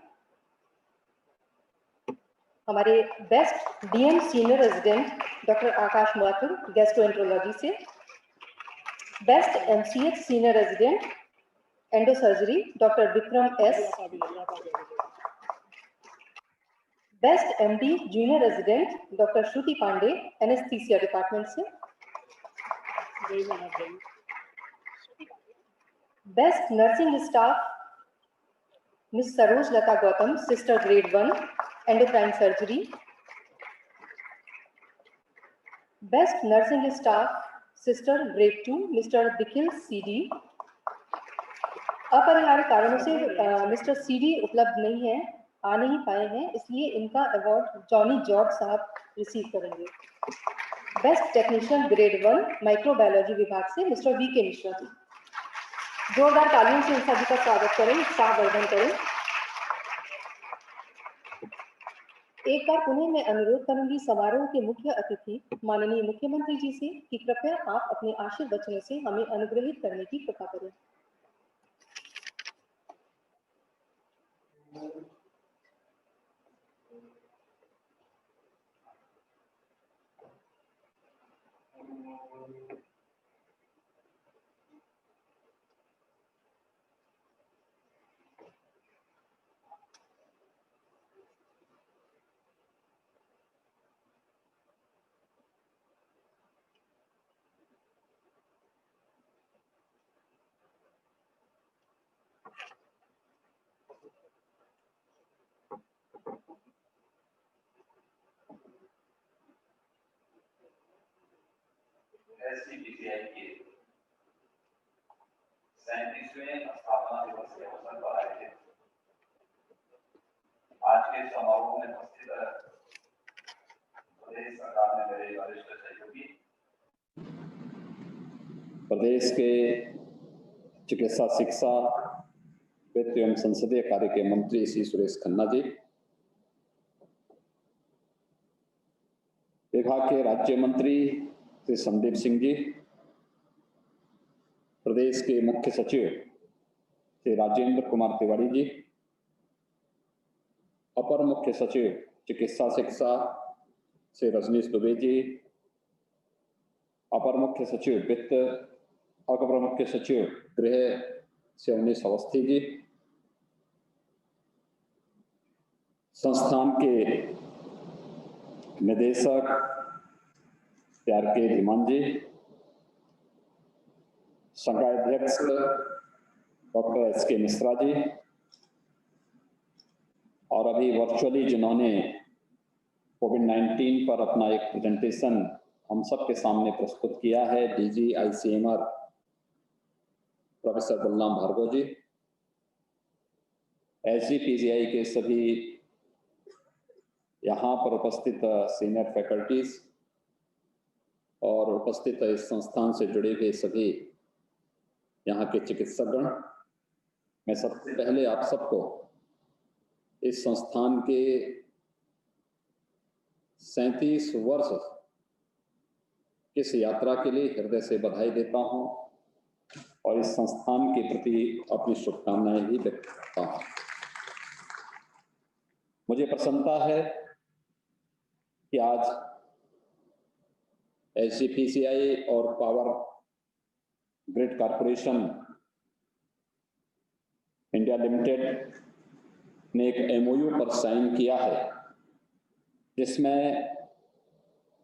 हमारे best DM senior resident doctor आकाश Mathur gastroenterology से, best MCh senior resident endosurgery doctor Vikram S, best MD junior resident doctor Shruti Pandey anaesthesia department से, best nursing staff miss Saroj Lata Gautam sister grade 1 endocrine surgery, best nursing staff sister grade 2 mister दिखिल CD. अपरिहार्य कारणों से mister CD उपलब्ध नहीं है, आ नहीं पाए हैं, इसलिए इनका अवार्ड जॉनी जॉर्ज साहब रिसीव करेंगे। बेस्ट टेक्नीशियन ग्रेड 1 माइक्रोबायोलॉजी विभाग से मिस्टर वी के मिश्रा जी। जोरदार तालियों से इन सभी का स्वागत करें, उत्साहवर्धन करें। एक बार पुनः मैं अनुरोध करूंगी समारोह के मुख्य अतिथि माननीय मुख्यमंत्री जी से कि कृपया आप अपने आशीर्वचनों से हमें अनुग्रहित करने की कृपा करें। एससीबीसीआई के 37वें स्थापना दिवस के अवसर पर आयोजित आज के समारोह में उपस्थित प्रदेश सरकार में मेरे वरिष्ठ सहयोगी, प्रदेश के चिकित्सा शिक्षा वित्त एवं संसदीय कार्य के मंत्री श्री सुरेश खन्ना जी, विभाग के राज्य मंत्री श्री संदीप सिंह जी, प्रदेश के मुख्य सचिव श्री राजेंद्र कुमार तिवारी जी, अपर मुख्य सचिव चिकित्सा शिक्षा श्री रजनीश दुबे जी, अपर मुख्य सचिव वित्त, अपर मुख्य सचिव गृह श्री अवनीश अवस्थी जी, संस्थान के निदेशक प्यार के धीमान जी, संकाय अध्यक्ष डॉक्टर एस.के. मिश्रा जी, और अभी वर्चुअली जिन्होंने कोविड-19 पर अपना एक प्रेजेंटेशन हम सब के सामने प्रस्तुत किया है DG ICMR professor Balram Bhargava ji, SGPGI के सभी यहाँ पर उपस्थित सीनियर फैकल्टीज और उपस्थित इस संस्थान से जुड़े हुए सभी यहाँ के चिकित्सकगण, मैं सबसे पहले आप सबको इस संस्थान के 37 वर्ष की इस यात्रा के लिए हृदय से बधाई देता हूँ और इस संस्थान के प्रति अपनी शुभकामनाएं भी व्यक्त करता हूँ। मुझे प्रसन्नता है कि आज एसजीपीसीआई और power grid corporation India limited ने एक एमओयू पर साइन किया है, जिसमें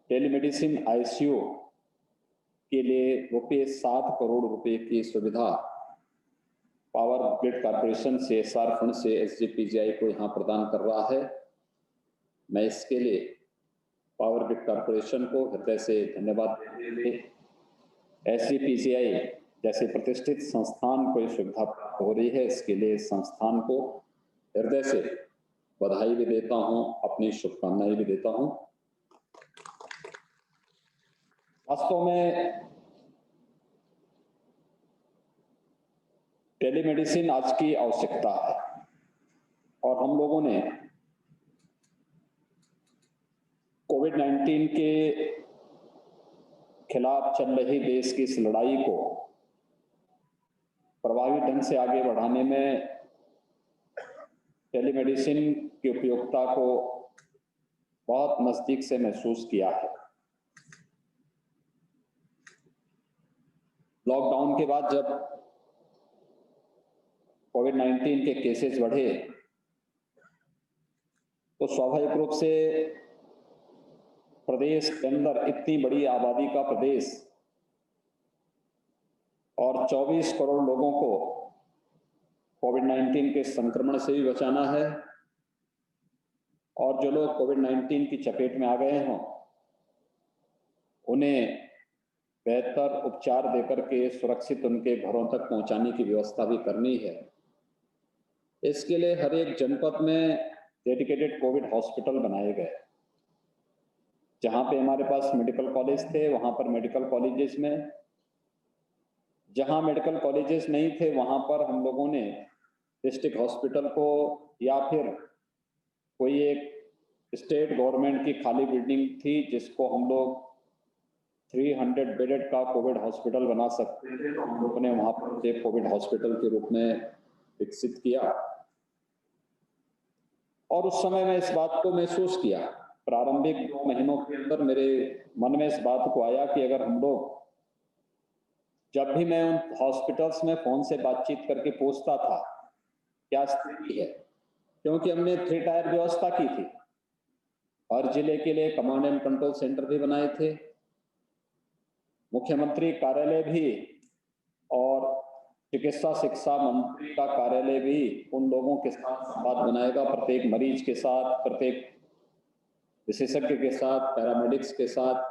टेलीमेडिसिन आईसीयू के लिए ₹7 करोड़ की सुविधा power grid corporation CSR fund से एसजीपीजीआई को यहाँ प्रदान कर रहा है। मैं इसके लिए पावर ग्रिड कॉरपोरेशन को हृदय से धन्यवाद देते हुए एसजीपीजीआई जैसे प्रतिष्ठित संस्थान को ये सुविधा प्राप्त हो रही है, इसके लिए संस्थान को हृदय से बधाई भी देता हूँ, अपनी शुभकामनाएं भी देता हूँ। वास्तव में टेलीमेडिसिन आज की आवश्यकता है और हम लोगों ने कोविड-19 के खिलाफ चल रही देश की इस लड़ाई को प्रभावी ढंग से आगे बढ़ाने में टेलीमेडिसिन की उपयोगिता को बहुत नजदीक से महसूस किया है। लॉकडाउन के बाद जब कोविड-19 के केसेस बढ़े तो स्वाभाविक रूप से प्रदेश के अंदर इतनी बड़ी आबादी का प्रदेश और 24 करोड़ लोगों को कोविड-19 के संक्रमण से भी बचाना है और जो लोग कोविड-19 की चपेट में आ गए हों उन्हें बेहतर उपचार देकर के सुरक्षित उनके घरों तक पहुंचाने की व्यवस्था भी करनी है। इसके लिए हर एक जनपद में डेडिकेटेड कोविड हॉस्पिटल बनाए गए। जहां पे हमारे पास मेडिकल कॉलेज थे वहां पर मेडिकल कॉलेजेस में, जहां मेडिकल कॉलेजेस नहीं थे वहां पर हम लोगों ने डिस्ट्रिक्ट हॉस्पिटल को या फिर कोई एक स्टेट गवर्नमेंट की खाली बिल्डिंग थी जिसको हम लोग 300 बेडेड का कोविड हॉस्पिटल बना सकते थे, तो हम लोगों ने वहां पर एक कोविड हॉस्पिटल के रूप में विकसित किया। और उस समय मैं इस बात को महसूस किया, प्रारंभिक 2 महीनों के अंदर मेरे मन में इस बात को आया कि अगर हम लोग, जब भी मैं उन हॉस्पिटल्स में फोन से बातचीत करके पूछता था क्या स्थिति है, क्योंकि हमने 3 टायर व्यवस्था की थी, हर जिले के लिए कमांड एंड कंट्रोल सेंटर भी बनाए थे, मुख्यमंत्री कार्यालय भी और चिकित्सा शिक्षा मंत्री का कार्यालय भी उन लोगों के साथ संवाद बनाएगा, प्रत्येक मरीज के साथ, प्रत्येक विशेषज्ञ के साथ, पैरामेडिक्स के साथ।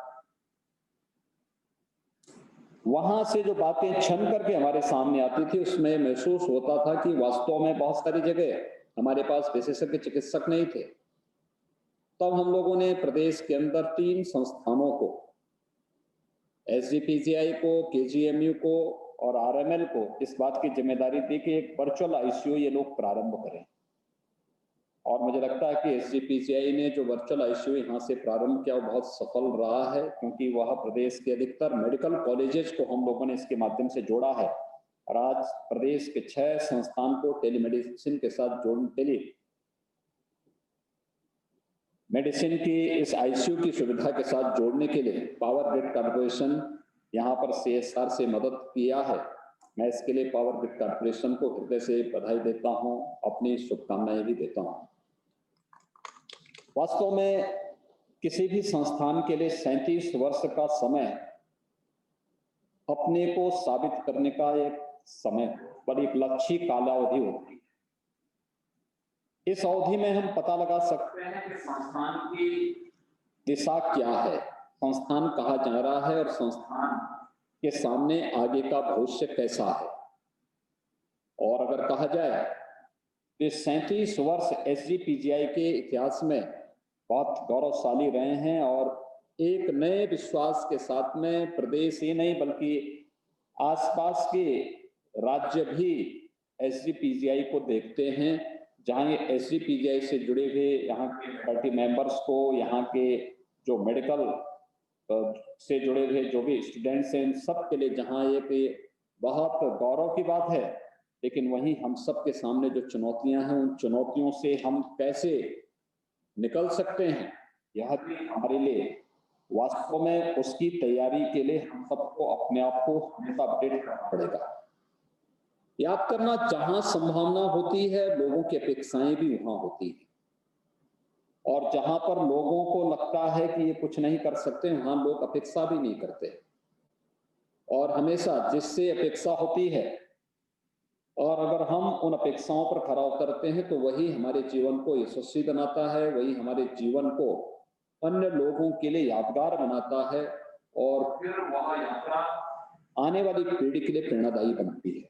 वहां से जो बातें छन करके हमारे सामने आती थी उसमें महसूस होता था कि वास्तव में बहुत सारी जगह हमारे पास विशेषज्ञ चिकित्सक नहीं थे। तब हम लोगों ने प्रदेश के अंदर 3 संस्थानों को, एसजीपीजीआई को, केजीएमयू को और आरएमएल को इस बात की जिम्मेदारी दी कि एक वर्चुअल आईसीयू ये लोग प्रारंभ करें। और मुझे लगता है कि एसजीपीजीआई ने जो वर्चुअल आईसीयू यहाँ से प्रारंभ किया वो बहुत सफल रहा है, क्योंकि वह प्रदेश के अधिकतर मेडिकल कॉलेजेस को हम लोगों ने इसके माध्यम से जोड़ा है और आज प्रदेश के 6 संस्थान को टेलीमेडिसिन के साथ जोड़ने के लिए मेडिसिन की इस आईसीयू की सुविधा के साथ जोड़ने के लिए पावर ग्रिड कॉर्पोरेशन यहाँ पर CSR से मदद किया है। मैं इसके लिए पावर ग्रिड कॉर्पोरेशन को हृदय से बधाई देता हूँ, अपनी शुभकामनाएं भी देता हूँ। वास्तव में किसी भी संस्थान के लिए 37 वर्ष का समय अपने को साबित करने का एक समय पर एक लक्ष्य कालावधि होती है। इस अवधि में हम पता लगा सकते हैं कि संस्थान की दिशा क्या है, संस्थान कहाँ जा रहा है और संस्थान के सामने आगे का भविष्य कैसा है। और अगर कहा जाए तो 37 वर्ष SGPGI के इतिहास में बहुत गौरवशाली रहे हैं और एक नए विश्वास के साथ में प्रदेश ही नहीं बल्कि आसपास के राज्य भी SGPGI को देखते हैं, जहां ये SGPGI से जुड़े हुए यहाँ के फैकल्टी मेंबर्स को, यहाँ के जो मेडिकल से जुड़े हुए जो भी स्टूडेंट्स हैं, इन सब के लिए जहां एक बहुत गौरव की बात है, लेकिन वहीं हम सब के सामने जो चुनौतियां हैं, उन चुनौतियों से हम कैसे निकल सकते हैं, यह भी हमारे लिए वास्तव में उसकी तैयारी के लिए हम सबको अपने आप को हमेशा अपडेट करना पड़ेगा। याद करना, जहां संभावना होती है लोगों की अपेक्षाएं भी वहां होती है, और जहां पर लोगों को लगता है कि ये कुछ नहीं कर सकते, वहां लोग अपेक्षा भी नहीं करते। और हमेशा जिससे अपेक्षा होती है और अगर हम उन अपेक्षाओं पर खरा उतरते हैं तो वही हमारे जीवन को यशस्वी बनाता है, वही हमारे जीवन को अन्य लोगों के लिए यादगार बनाता है और फिर वह यात्रा आने वाली पीढ़ी के लिए प्रेरणादायी बनती है।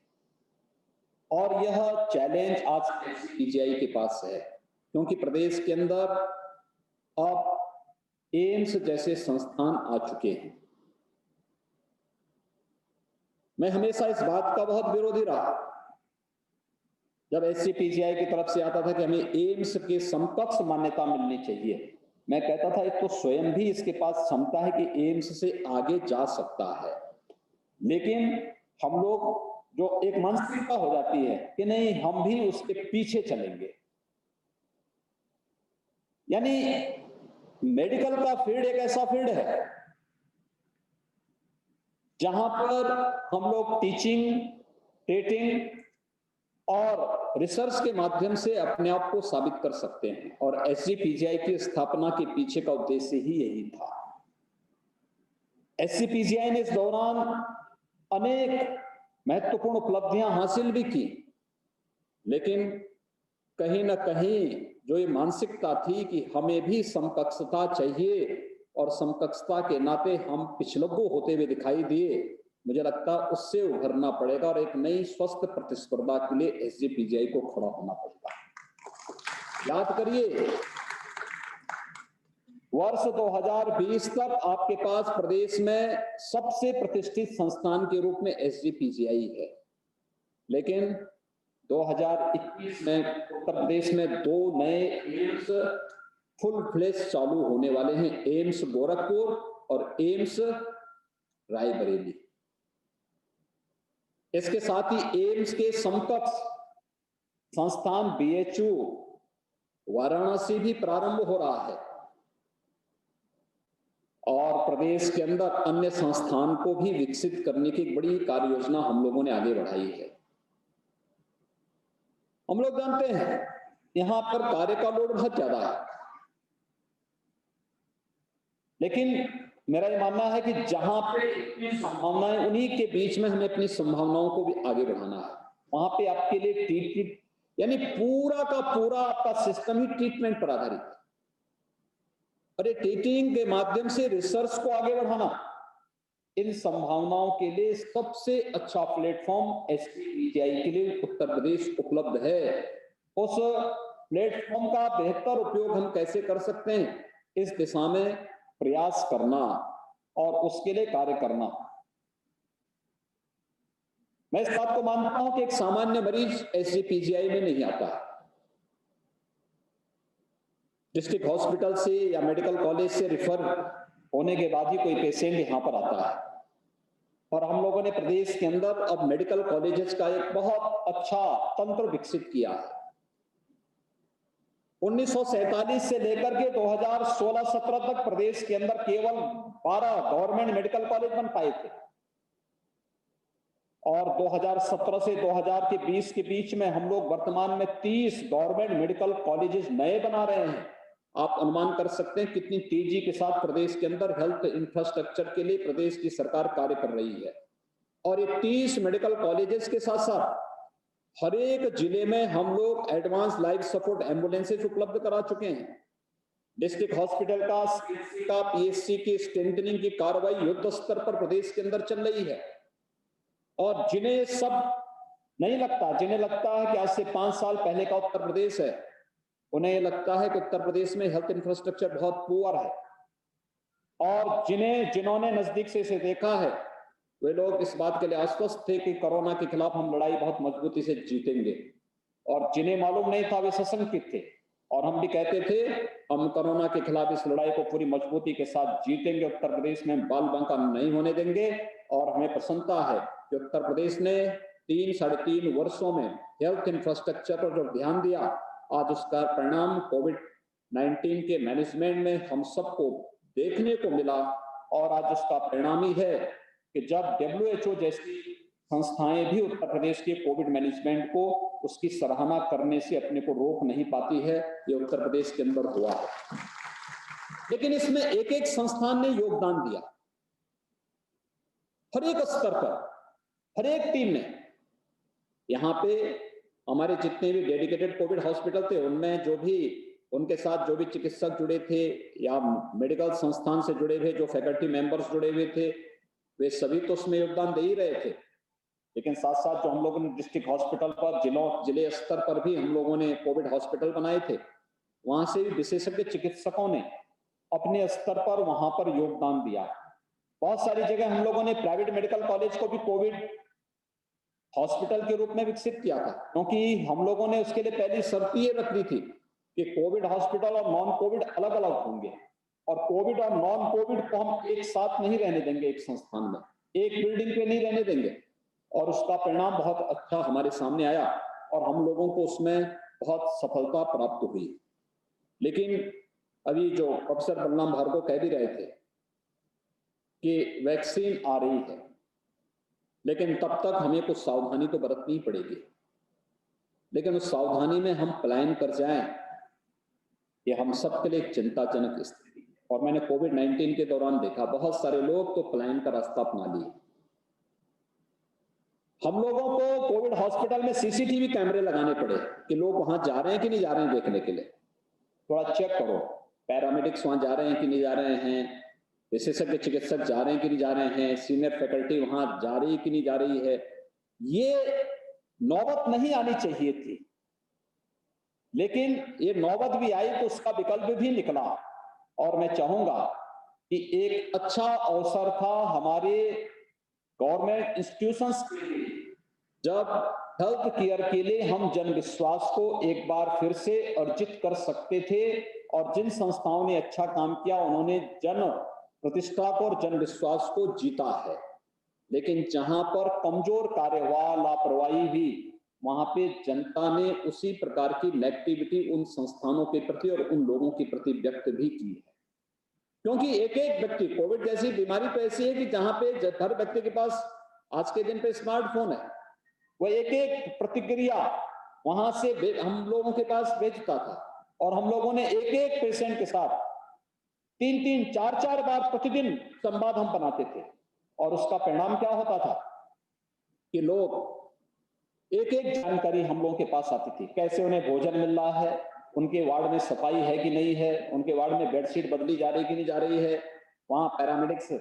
और यह चैलेंज आज SGPGI के पास है, क्योंकि प्रदेश के अंदर अब एम्स जैसे संस्थान आ चुके हैं। मैं हमेशा इस बात का बहुत विरोधी रहा जब SGPGI की तरफ से आता था कि हमें एम्स के समकक्ष मान्यता मिलनी चाहिए। मैं कहता था एक तो स्वयं भी इसके पास क्षमता है कि एम्स से आगे जा सकता है, लेकिन हम लोग जो एक मानसिकता हो जाती है कि नहीं हम भी उसके पीछे चलेंगे। यानी मेडिकल का फील्ड एक ऐसा फील्ड है जहां पर हम लोग टीचिंग, ट्रेटिंग और रिसर्च के माध्यम से अपने आप को साबित कर सकते हैं, और SGPGI की स्थापना के पीछे का उद्देश्य ही यही था। SGPGI ने इस दौरान अनेक महत्वपूर्ण उपलब्धियां हासिल भी की, लेकिन कहीं ना कहीं जो ये मानसिकता थी कि हमें भी समकक्षता चाहिए और समकक्षता के नाते हम पिछलग्गू होते हुए दिखाई दिए, मुझे लगता है उससे उभरना पड़ेगा और एक नई स्वस्थ प्रतिस्पर्धा के लिए SGPGI को खड़ा होना पड़ेगा। याद करिए, वर्ष 2020 तक आपके पास प्रदेश में सबसे प्रतिष्ठित संस्थान के रूप में SGPGI है, लेकिन 2021 में उत्तर प्रदेश में 2 नए एम्स फुल फ्लेश चालू होने वाले हैं, एम्स गोरखपुर और एम्स रायबरेली। इसके साथ ही एम्स के समकक्ष संस्थान BHU वाराणसी भी प्रारंभ हो रहा है, और प्रदेश के अंदर अन्य संस्थान को भी विकसित करने की बड़ी कार्य योजना हम लोगों ने आगे बढ़ाई है। हम लोग जानते हैं यहां पर कार्य का लोड बहुत ज्यादा है, लेकिन मेरा ये मानना है कि जहां पे इतनी संभावनाएं, उन्हीं के बीच में हमें अपनी संभावनाओं को भी आगे बढ़ाना है। वहां पे आपके लिए ट्रीटमेंट, यानी पूरा का पूरा आपका सिस्टम ही ट्रीटमेंट पर आधारित है, और ये टीचिंग के माध्यम से रिसर्च को आगे बढ़ाना, इन संभावनाओं के लिए सबसे अच्छा प्लेटफॉर्म SGPGI के लिए उत्तर प्रदेश उपलब्ध है। उस प्लेटफॉर्म का बेहतर उपयोग हम कैसे कर सकते हैं, इस दिशा में प्रयास करना और उसके लिए कार्य करना। मैं इस बात को मानता हूं कि एक सामान्य मरीज SGPGI में नहीं आता है, डिस्ट्रिक्ट हॉस्पिटल से या मेडिकल कॉलेज से रिफर होने के बाद ही कोई पेशेंट यहां पर आता है। और हम लोगों ने प्रदेश के अंदर अब मेडिकल कॉलेजेस का एक बहुत अच्छा तंत्र विकसित किया है। 1947 से लेकर के 2016-17 तक प्रदेश के अंदर केवल 12 गवर्नमेंट मेडिकल कॉलेज बन पाए थे, और 2017 से 2020 के बीच में हम लोग वर्तमान में 30 गवर्नमेंट मेडिकल कॉलेजेस नए बना रहे हैं। आप अनुमान कर सकते हैं कितनी तेजी के साथ प्रदेश के अंदर हेल्थ इंफ्रास्ट्रक्चर के लिए प्रदेश की सरकार कार्य कर रही है। और ये 30 मेडिकल कॉलेजेस के साथ साथ हर एक जिले में हम लोग एडवांस लाइफ सपोर्ट एम्बुलेंसेज उपलब्ध करा चुके हैं। डिस्ट्रिक्ट हॉस्पिटल का, CHC का, PHC की स्ट्रेंथनिंग की कार्रवाई युद्ध स्तर पर प्रदेश के अंदर चल रही है। और जिन्हें सब नहीं लगता, जिन्हें लगता है कि आज से 5 साल पहले का उत्तर प्रदेश है, उन्हें ये लगता है कि उत्तर प्रदेश में हेल्थ इंफ्रास्ट्रक्चर बहुत पुअर है। और जिन्होंने नजदीक से इसे देखा है, वे लोग इस बात के लिए आश्वस्त थे कि कोरोना के खिलाफ हम लड़ाई बहुत मजबूती से जीतेंगे। और जिन्हें मालूम नहीं था वे सशंकित थे। और हम भी कहते थे हम कोरोना के खिलाफ इस लड़ाई को पूरी मजबूती के साथ जीतेंगे, उत्तर प्रदेश में बाल बांका नहीं होने देंगे। और हमें प्रसन्नता है कि उत्तर प्रदेश ने 3-3.5 वर्षों में हेल्थ इंफ्रास्ट्रक्चर पर जो ध्यान दिया, आज उसका परिणाम कोविड-19 के मैनेजमेंट में हम सबको देखने को मिला। और आज उसका परिणाम ही है कि जब WHO जैसी संस्थाएं भी उत्तर प्रदेश के कोविड मैनेजमेंट को उसकी सराहना करने से अपने को रोक नहीं पाती है, ये उत्तर प्रदेश के अंदर हुआ है। लेकिन इसमें एक एक संस्थान ने योगदान दिया, हर एक स्तर पर, हर एक टीम ने। यहाँ पे हमारे जितने भी डेडिकेटेड कोविड हॉस्पिटल थे, उनमें जो भी उनके साथ जो भी चिकित्सक जुड़े थे या मेडिकल संस्थान से जुड़े हुए जो फैकल्टी मेंबर्स जुड़े हुए थे, वे सभी तो उसमें योगदान दे ही रहे थे। लेकिन साथ साथ जो हम लोगों ने डिस्ट्रिक्ट हॉस्पिटल पर, जिले स्तर पर भी हम लोगों ने कोविड हॉस्पिटल बनाए थे, वहां से भी विशेषज्ञ चिकित्सकों ने अपने स्तर पर वहां पर योगदान दिया। बहुत सारी जगह हम लोगों ने प्राइवेट मेडिकल कॉलेज को भी कोविड हॉस्पिटल के रूप में विकसित किया था, क्योंकि हम लोगों ने उसके लिए पहली शर्त ये रख दी थी कि कोविड हॉस्पिटल और नॉन कोविड अलग अलग होंगे, और कोविड और नॉन कोविड को हम एक साथ नहीं रहने देंगे, एक संस्थान में, एक बिल्डिंग पे नहीं रहने देंगे। और उसका परिणाम बहुत अच्छा हमारे सामने आया और हम लोगों को उसमें बहुत सफलता प्राप्त हुई। लेकिन अभी जो प्रोफेसर बलराम भार्गव कह भी रहे थे कि वैक्सीन आ रही है, लेकिन तब तक हमें कुछ सावधानी तो बरतनी पड़ेगी। लेकिन उस सावधानी में हम पलायन कर जाएं, ये हम सबके लिए एक चिंताजनक स्थिति है। और मैंने कोविड-19 के दौरान देखा बहुत सारे लोग तो पलायन का रास्ता अपना लिए। हम लोगों को कोविड हॉस्पिटल में CCTV कैमरे लगाने पड़े कि लोग वहां जा रहे हैं कि नहीं जा रहे हैं देखने के लिए। थोड़ा चेक करो, पैरामेडिक्स वहां जा रहे हैं कि नहीं जा रहे हैं, विशेषज्ञ चिकित्सक जा रहे हैं कि नहीं जा रहे हैं, सीनियर फैकल्टी वहां जा रही है कि नहीं जा रही है। ये नौबत नहीं आनी चाहिए थी, लेकिन ये नौबत भी आई तो उसका विकल्प भी निकला। और मैं चाहूंगा कि एक अच्छा अवसर था हमारे गवर्नमेंट इंस्टीट्यूशंस के लिए, जब हेल्थ केयर के लिए हम जन विश्वास को एक बार फिर से अर्जित कर सकते थे। और जिन संस्थाओं ने अच्छा काम किया उन्होंने जन प्रतिष्ठा को और जन विश्वास को जीता है। लेकिन जहां पर कमजोर कार्य हुआ, लापरवाही हुई, वहां पे जनता ने उसी प्रकार की नेगेटिविटी उन संस्थानों के प्रति और उन लोगों के प्रति व्यक्त भी की है। क्योंकि एक एक व्यक्ति, कोविड जैसी बीमारी तो ऐसी है कि जहां पे हर व्यक्ति के पास आज के दिन पे स्मार्टफोन है, वह एक एक प्रतिक्रिया वहां से हम लोगों के पास भेजता था। और हम लोगों ने एक एक पेशेंट के साथ 3-3, 4-4 बार प्रतिदिन संवाद हम बनाते थे। और उसका परिणाम क्या होता था कि लोग एक एक जानकारी हम लोगों के पास आती थी। कैसे उन्हें भोजन मिल रहा है, उनके वार्ड में सफाई है कि नहीं है, उनके वार्ड में बेडशीट बदली जा रही कि नहीं जा रही है, वहां पैरामेडिक्स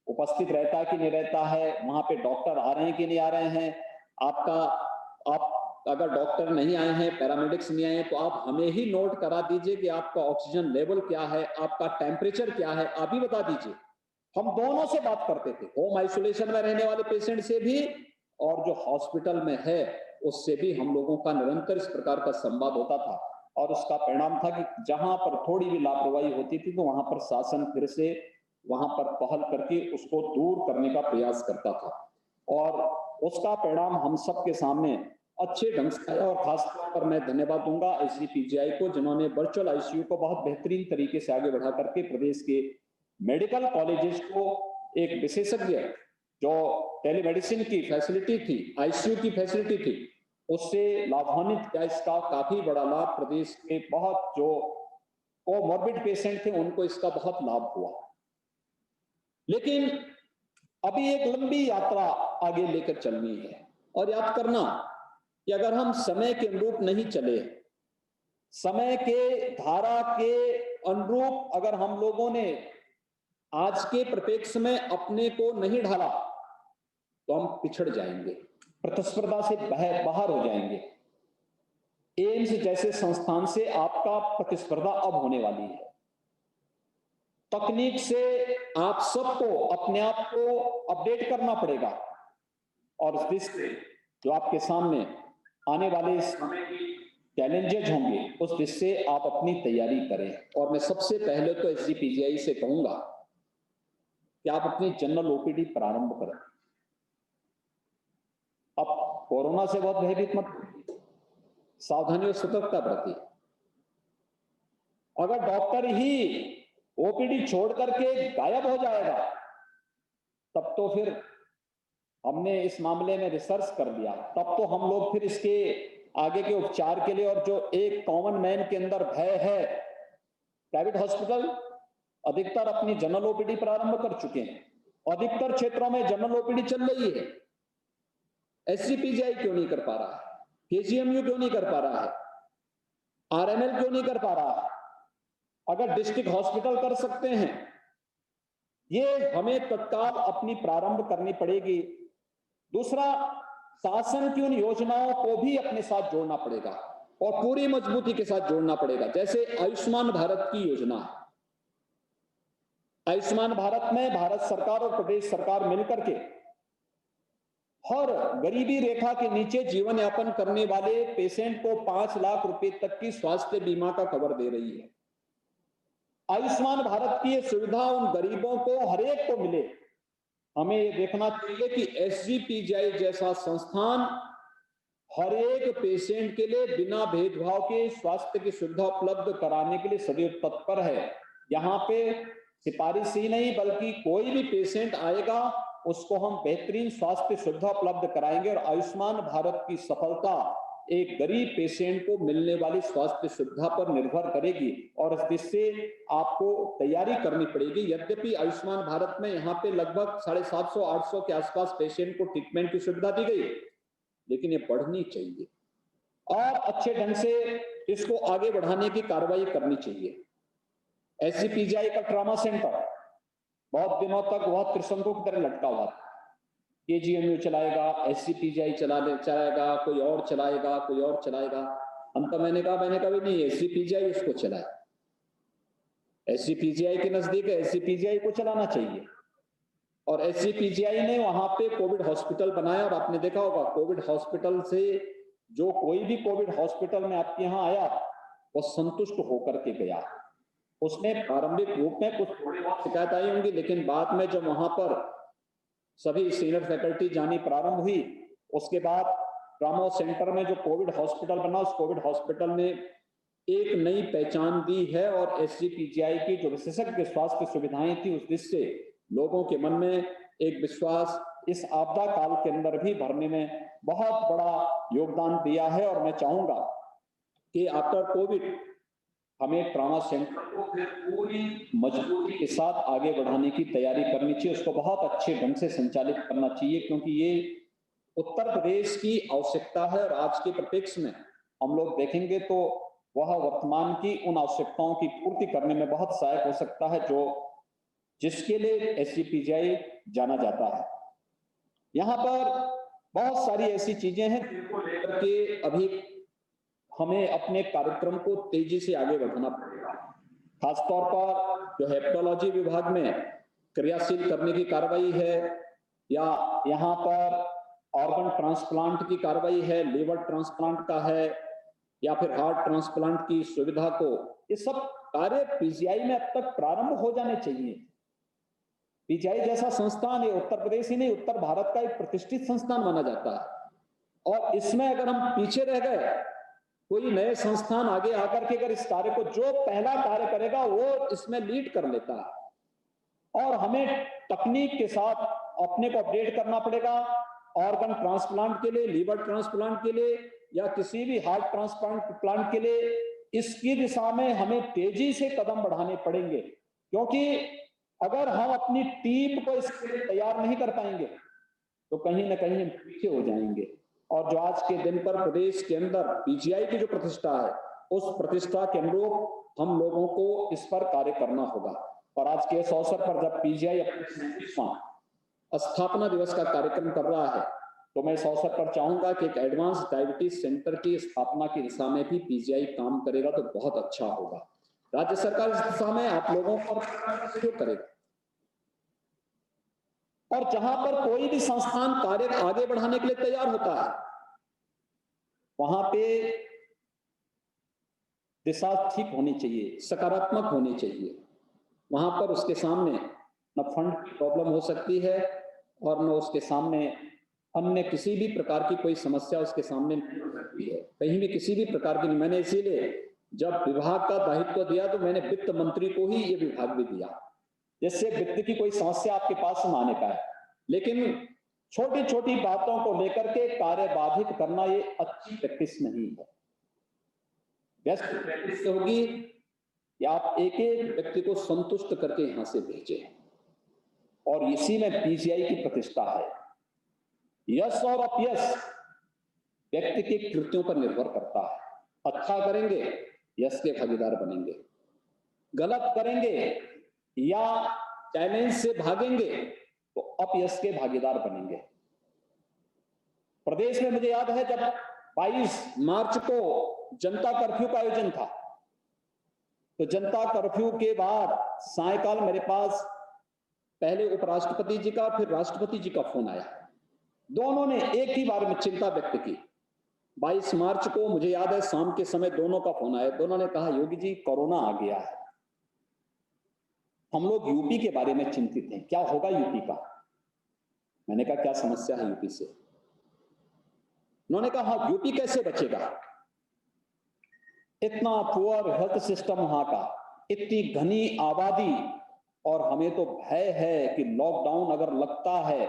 उपस्थित रहता है कि नहीं रहता है, वहां पे डॉक्टर आ रहे हैं कि नहीं आ रहे हैं। आप अगर डॉक्टर नहीं आए हैं, पैरामेडिक्स नहीं आए हैं, तो आप हमें ही नोट करा दीजिए कि आपका ऑक्सीजन लेवल क्या है, आपका टेम्परेचर क्या है, आप ही बता दीजिए। हम दोनों से बात करते थे, होम आइसोलेशन में रहने वाले पेशेंट से भी और जो हॉस्पिटल में है उससे भी हम लोगों का निरंतर इस प्रकार का संवाद होता था। और उसका परिणाम था कि जहां पर थोड़ी भी लापरवाही होती थी तो वहां पर शासन फिर से वहां पर पहल करके उसको दूर करने का प्रयास करता था। और उसका परिणाम हम सबके सामने अच्छे ढंग से आया। और खासतौर पर मैं धन्यवाद दूंगा ICPGI को, जिन्होंने वर्चुअल ICU को बहुत बेहतरीन तरीके से आगे बढ़ा करके प्रदेश के मेडिकल कॉलेजेस को एक विशेषज्ञ जो टेलीमेडिसिन की फैसिलिटी थी, ICU की फैसिलिटी थी, उससे लाभान्वित किया। इसका काफी बड़ा लाभ प्रदेश के बहुत जो कोमॉर्बिड पेशेंट थे उनको इसका बहुत लाभ हुआ। लेकिन अभी एक लंबी यात्रा आगे लेकर चलनी है। और याद करना कि अगर हम समय के अनुरूप नहीं चले, समय के धारा के अनुरूप अगर हम लोगों ने आज के परिप्रेक्ष्य में अपने को नहीं ढाला तो हम पिछड़ जाएंगे, प्रतिस्पर्धा से बाहर हो जाएंगे। एम्स जैसे संस्थान से आपका प्रतिस्पर्धा अब होने वाली है। तकनीक से आप सबको अपने आप को अपडेट करना पड़ेगा और इससे जो आपके सामने आने वाले समय की चैलेंजेस होंगे उस दिशा से आप अपनी तैयारी करें। और मैं सबसे पहले तो SGPGI से कहूंगा कि आप अपनी जनरल OPD प्रारंभ करें। अब कोरोना से बहुत भयभीत मत, सावधानी और सतर्कता बरतिए। अगर डॉक्टर ही OPD छोड़ करके गायब हो जाएगा तब तो फिर हमने इस मामले में रिसर्च कर लिया, तब तो हम लोग फिर इसके आगे के उपचार के लिए, और जो एक कॉमन मैन के अंदर भय है, प्राइवेट हॉस्पिटल अधिकतर अपनी जनरल OPD प्रारंभ कर चुके हैं, अधिकतर क्षेत्रों में जनरल OPD चल रही है। SGPGI क्यों नहीं कर पा रहा है? KGMU क्यों नहीं कर पा रहा है? RML क्यों नहीं कर पा रहा है? अगर डिस्ट्रिक्ट हॉस्पिटल कर सकते हैं, ये हमें तत्काल अपनी प्रारंभ करनी पड़ेगी। दूसरा, शासन की उन योजनाओं को भी अपने साथ जोड़ना पड़ेगा और पूरी मजबूती के साथ जोड़ना पड़ेगा। जैसे आयुष्मान भारत की योजना है, आयुष्मान भारत में भारत सरकार और प्रदेश सरकार मिलकर के हर गरीबी रेखा के नीचे जीवन यापन करने वाले पेशेंट को 5 लाख रुपए तक की स्वास्थ्य बीमा का कवर दे रही है। आयुष्मान भारत की ये सुविधा उन गरीबों को हर एक को मिले। हमें ये देखना चाहिए कि SGPGI जैसा संस्थान हर एक पेशेंट के लिए बिना भेदभाव के स्वास्थ्य की सुविधा उपलब्ध कराने के लिए सदैव तत्पर है। यहाँ पे सिफारिश ही नहीं बल्कि कोई भी पेशेंट आएगा उसको हम बेहतरीन स्वास्थ्य सुविधा उपलब्ध कराएंगे। और आयुष्मान भारत की सफलता एक गरीब पेशेंट को मिलने वाली स्वास्थ्य सुविधा पर निर्भर करेगी और इस दिशा से आपको तैयारी करनी पड़ेगी। यद्यपि आयुष्मान भारत में यहाँ पे लगभग 750-800 के आसपास पेशेंट को ट्रीटमेंट की सुविधा दी गई, लेकिन ये बढ़नी चाहिए और अच्छे ढंग से इसको आगे बढ़ाने की कार्रवाई करनी चाहिए। SGPGI का ट्रॉमा सेंटर बहुत दिनों तक बहुत त्रिशंकु की तरह लटका हुआ था। KGMU चलाएगा, SGPGI चलाएगा, कोई और चलाएगा, कोई और चलाएगा। अंत मैंने कहा भी नहीं, SGPGI इसको चलाए। SGPGI के नजदीक SGPGI को चलाना चाहिए। और SGPGI ने वहां पे कोविड हॉस्पिटल बनाया और आपने देखा होगा कोविड हॉस्पिटल से जो कोई भी कोविड हॉस्पिटल में आपके यहाँ आया वो संतुष्ट होकर के गया। उसमें प्रारंभिक रूप में कुछ थोड़ी बहुत शिकायत आई होंगी, लेकिन बाद में जब वहां पर सभी सीनियर फैकल्टी जानी प्रारंभ हुई, उसके बाद ट्रॉमा सेंटर में जो कोविड हॉस्पिटल बना, उस कोविड हॉस्पिटल ने एक नई पहचान दी है और SGPGI की जो विशेषज्ञ स्वास्थ्य सुविधाएं थी उस दिशा से लोगों के मन में एक विश्वास इस आपदा काल के अंदर भी भरने में बहुत बड़ा योगदान दिया है। और मैं चाहूंगा कि आफ्टर कोविड हमें ट्रॉमा सेंटर को फिर पूरी मजबूती के साथ आगे बढ़ाने की तैयारी करनी चाहिए, उसको बहुत अच्छे ढंग से संचालित करना चाहिए, क्योंकि ये उत्तर प्रदेश की आवश्यकता है। और आज के परिप्रेक्ष्य में हम लोग देखेंगे तो वह वर्तमान की उन आवश्यकताओं की पूर्ति करने में बहुत सहायक हो सकता है जो जिसके लिए SGPGI जाना जाता है। यहाँ पर बहुत सारी ऐसी चीजें हैं जिनको लेकर के अभी हमें अपने कार्यक्रम को तेजी से आगे बढ़ाना पड़ेगा। खासतौर पर जो हेपेटोलॉजी विभाग में क्रियाशील करने की कार्रवाई है, या यहाँ पर ऑर्गन ट्रांसप्लांट की कार्रवाई है, लीवर ट्रांसप्लांट का है, या फिर हार्ट ट्रांसप्लांट की सुविधा को, ये सब कार्य PGI में अब तक प्रारंभ हो जाने चाहिए। PGI जैसा संस्थान है उत्तर प्रदेश ही नहीं उत्तर भारत का एक प्रतिष्ठित संस्थान माना जाता है और इसमें अगर हम पीछे रह गए, कोई नए संस्थान आगे आकर के अगर इस कार्य को जो पहला कार्य करेगा वो इसमें लीड कर लेता है। और हमें तकनीक के साथ अपने को अपडेट करना पड़ेगा। ऑर्गन ट्रांसप्लांट के लिए, लीवर ट्रांसप्लांट के लिए या किसी भी हार्ट ट्रांसप्लांट के लिए इसकी दिशा में हमें तेजी से कदम बढ़ाने पड़ेंगे, क्योंकि अगर हम अपनी टीम को इसके लिए तैयार नहीं कर पाएंगे तो कहीं ना कहीं हम पीछे हो जाएंगे। और जो आज के दिन पर प्रदेश के अंदर PGI की जो प्रतिष्ठा है उस प्रतिष्ठा के अनुरूप हम लोगों को इस पर कार्य करना होगा। और आज के इस अवसर पर जब पीजीआई अपने स्थापना दिवस का कार्यक्रम कर रहा है, तो मैं इस अवसर पर चाहूंगा कि एक एडवांस डायबिटीज सेंटर की स्थापना की दिशा में भी पीजीआई काम करेगा तो बहुत अच्छा होगा। राज्य सरकार इस दिशा में आप लोगों को सहयोग करेगा, और जहां पर कोई भी संस्थान कार्य आगे बढ़ाने के लिए तैयार होता है, वहां पे दिशा ठीक होनी चाहिए, सकारात्मक होनी चाहिए। वहां पर उसके सामने न फंड की प्रॉब्लम हो सकती है और न उसके सामने अन्य किसी भी प्रकार की कोई समस्या उसके सामने नहीं हो सकती है, कहीं भी किसी भी प्रकार की। मैंने इसीलिए जब विभाग का दायित्व दिया तो मैंने वित्त मंत्री को ही ये विभाग भी दिया, जिससे वित्त की कोई समस्या आपके पास न आने पाए। लेकिन छोटी छोटी बातों को लेकर के कार्य बाधित करना ये अच्छी प्रैक्टिस नहीं है। बेस्ट प्रैक्टिस होगी कि आप एक एक व्यक्ति को संतुष्ट करके यहां से भेजें, और इसी में पीजीआई की प्रतिष्ठा है। यश और अपयश व्यक्ति के कृत्यों पर निर्भर करता है। अच्छा करेंगे, यश के भागीदार बनेंगे, गलत करेंगे या चैलेंज से भागेंगे तो अपयश के भागीदार बनेंगे। प्रदेश में मुझे याद है जब 22 मार्च को जनता कर्फ्यू का आयोजन था, तो जनता कर्फ्यू के बाद सायंकाल मेरे पास पहले उपराष्ट्रपति जी का फिर राष्ट्रपति जी का फोन आया। दोनों ने एक ही बार में चिंता व्यक्त की। 22 मार्च को मुझे याद है शाम के समय दोनों का फोन आया। दोनों ने कहा, योगी जी कोरोना आ गया है, हम लोग यूपी के बारे में चिंतित हैं, क्या होगा यूपी का। मैंने कहा क्या समस्या है यूपी से। उन्होंने कहा हाँ, यूपी कैसे बचेगा, इतना पुअर हेल्थ सिस्टम वहां का, इतनी घनी आबादी, और हमें तो भय है कि लॉकडाउन अगर लगता है,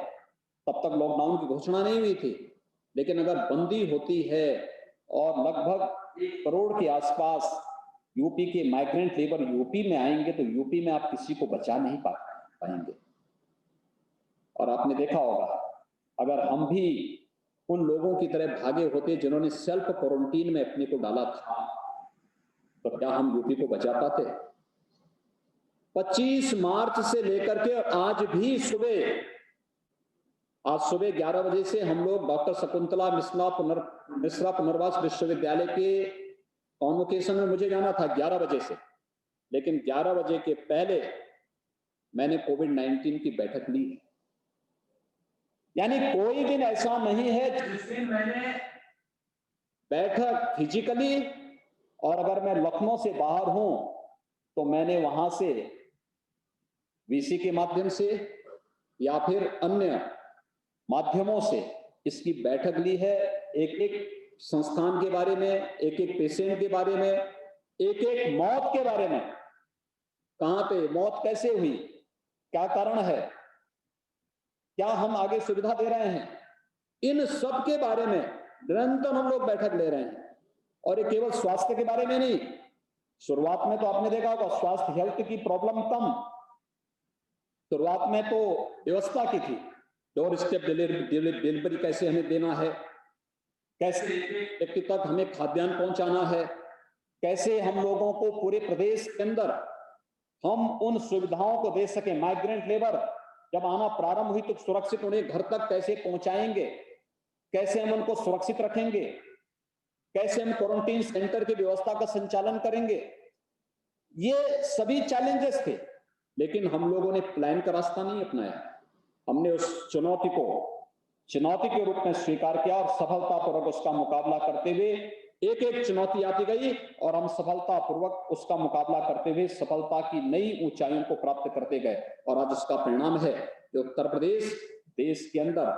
तब तक लॉकडाउन की घोषणा नहीं हुई थी, लेकिन अगर बंदी होती है और लगभग 1 करोड़ के आसपास यूपी के माइग्रेंट लेबर यूपी में आएंगे, तो यूपी में आप किसी को बचा नहीं पाएंगे। और आपने देखा होगा, अगर हम भी उन लोगों की तरह भागे होते जिन्होंने सेल्फ क्वारंटीन में अपने को डाला था, तो क्या हम यूपी को बचा पाते? 25 मार्च से लेकर के आज भी आज सुबह 11 बजे से हम लोग डॉक्टर शकुंतला मिश्रा पुनर्वास विश्वविद्यालय के कॉन्वोकेशन में मुझे जाना था 11 बजे से, लेकिन 11 बजे के पहले मैंने कोविड-19 की बैठक ली है। यानी कोई दिन ऐसा नहीं है जिस दिन मैंने बैठक फिजिकली, और अगर मैं लखनऊ से बाहर हूं तो मैंने वहां से वीसी के माध्यम से या फिर अन्य माध्यमों से इसकी बैठक ली है। एक एक संस्थान के बारे में, एक एक पेशेंट के बारे में, एक एक मौत के बारे में, कहां पे मौत कैसे हुई, क्या कारण है, क्या हम आगे सुविधा दे रहे हैं, इन सब के बारे में निरंतर हम लोग बैठक ले रहे हैं। और ये केवल स्वास्थ्य के बारे में नहीं, शुरुआत में तो आपने देखा होगा स्वास्थ्य हेल्थ की प्रॉब्लम कम, शुरुआत में तो व्यवस्था की थी, डोर स्टेप डिलीवरी कैसे हमें देना है, कैसे व्यक्ति तक हमें खाद्यान्न पहुंचाना है, कैसे हम लोगों को पूरे प्रदेश के अंदर हम उन सुविधाओं को दे सके। माइग्रेंट लेबर जब आना प्रारंभ हुई तो सुरक्षित उन्हें घर तक कैसे पहुंचाएंगे, कैसे हम उनको सुरक्षित रखेंगे, कैसे हम क्वारंटीन सेंटर की व्यवस्था का संचालन करेंगे, ये सभी चैलेंजेस थे। लेकिन हम लोगों ने प्लान का रास्ता नहीं अपनाया, हमने उस चुनौती के रूप में स्वीकार किया और सफलतापूर्वक उसका मुकाबला करते हुए, एक एक चुनौती आती गई और हम सफलतापूर्वक उसका मुकाबला करते हुए सफलता की नई ऊंचाइयों को प्राप्त करते गए। और आज उसका परिणाम है कि उत्तर प्रदेश देश के अंदर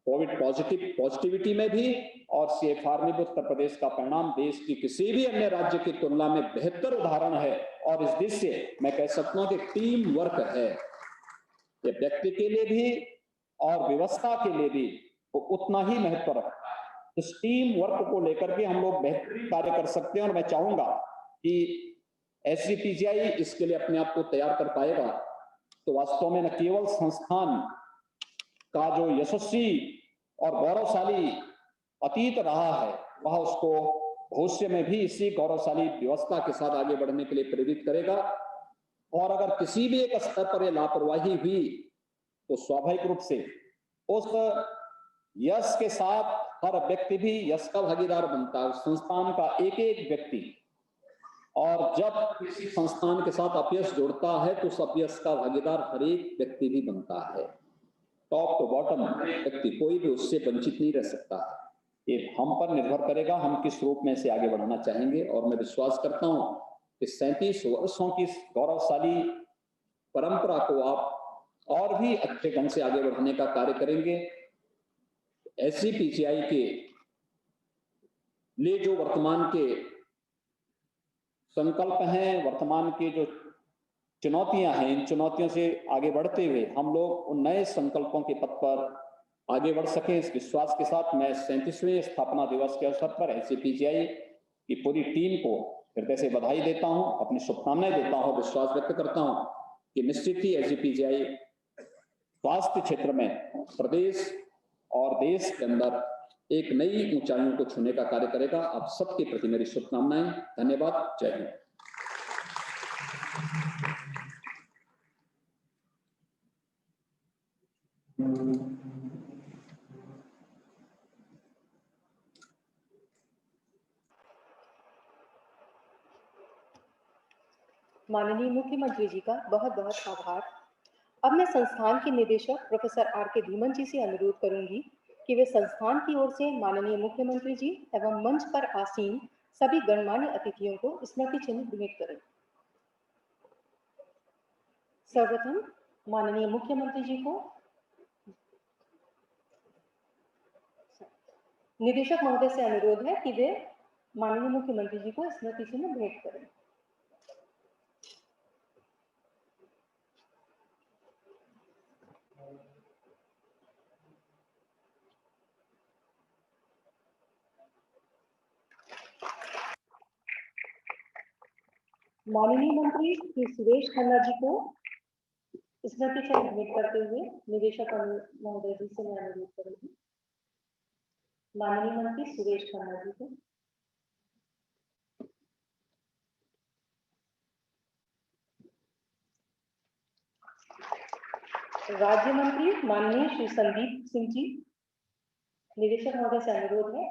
कोविड पॉजिटिविटी में भी और CFR में भी उत्तर प्रदेश का परिणाम देश की किसी भी अन्य राज्य की तुलना में बेहतर उदाहरण है। और इस दृष्टि से मैं कह सकता हूं कि टीम वर्क है, ये व्यक्ति के लिए भी और व्यवस्था के लिए भी तो उतना ही महत्व रखता है। इस टीम वर्क को लेकर के हम लोग बेहतरीन कार्य कर सकते हैं, और मैं चाहूंगा कि SGPGI इसके लिए अपने आप को तैयार कर पाएगा तो वास्तव में न केवल संस्थान का जो यशस्वी और गौरवशाली अतीत रहा है वह उसको भविष्य में भी इसी गौरवशाली व्यवस्था के साथ आगे बढ़ने के लिए प्रेरित करेगा। और अगर किसी भी एक स्तर पर यह लापरवाही हुई तो स्वाभाविक रूप से उस यश के साथ हर व्यक्ति भी यश का भागीदार बनता है, संस्थान का एक एक व्यक्ति। और जब किसी संस्थान के साथ अपयश जुड़ता है तो उस अपयश का भागीदार हर एक व्यक्ति भी बनता है, टॉप टू बॉटम व्यक्ति, कोई भी उससे वंचित नहीं रह सकता है। ये हम पर निर्भर करेगा, हम किस रूप में इसे आगे बढ़ाना चाहेंगे। और मैं विश्वास करता हूं कि 37 वर्षों की गौरवशाली परंपरा को आप और भी अच्छे ढंग से आगे बढ़ाने का कार्य करेंगे। SGPCI के लिए जो वर्तमान के संकल्प हैं, वर्तमान के जो चुनौतियां हैं, इन चुनौतियों से आगे बढ़ते हुए हम लोग उन नए संकल्पों के पथ पर आगे बढ़ सकें, इस विश्वास के साथ मैं 37वें स्थापना दिवस के अवसर पर SGPCI की पूरी टीम को हृदय से बधाई देता हूं, अपनी शुभकामनाएं देता हूं, विश्वास व्यक्त करता हूं कि निश्चित ही SGPCI स्वास्थ्य क्षेत्र में प्रदेश और देश के अंदर एक नई ऊंचाइयों को छूने का कार्य करेगा। आप सबके प्रति मेरी शुभकामनाएं। धन्यवाद। जय हिंद। माननीय मुख्यमंत्री जी का बहुत बहुत आभार। अब मैं संस्थान के निदेशक प्रोफेसर R.K. धीमन जी से अनुरोध करूंगी कि वे संस्थान की ओर से माननीय मुख्यमंत्री जी एवं मंच पर आसीन सभी गणमान्य अतिथियों को स्मृति चिन्ह भेंट करें। सर्वप्रथम माननीय मुख्यमंत्री जी को निदेशक महोदय से अनुरोध है कि वे माननीय मुख्यमंत्री जी को स्मृति चिन्ह भेंट करें। माननीय मंत्री श्री सुरेश खन्ना जी को स्मृति चिन्ह भेंट करते हुए निदेशक महोदय जी से मैं अनुरोध करूंगी। माननीय मंत्री सुरेश खन्ना जी को। राज्य मंत्री माननीय श्री संदीप सिंह जी, निदेशक महोदय से अनुरोध है।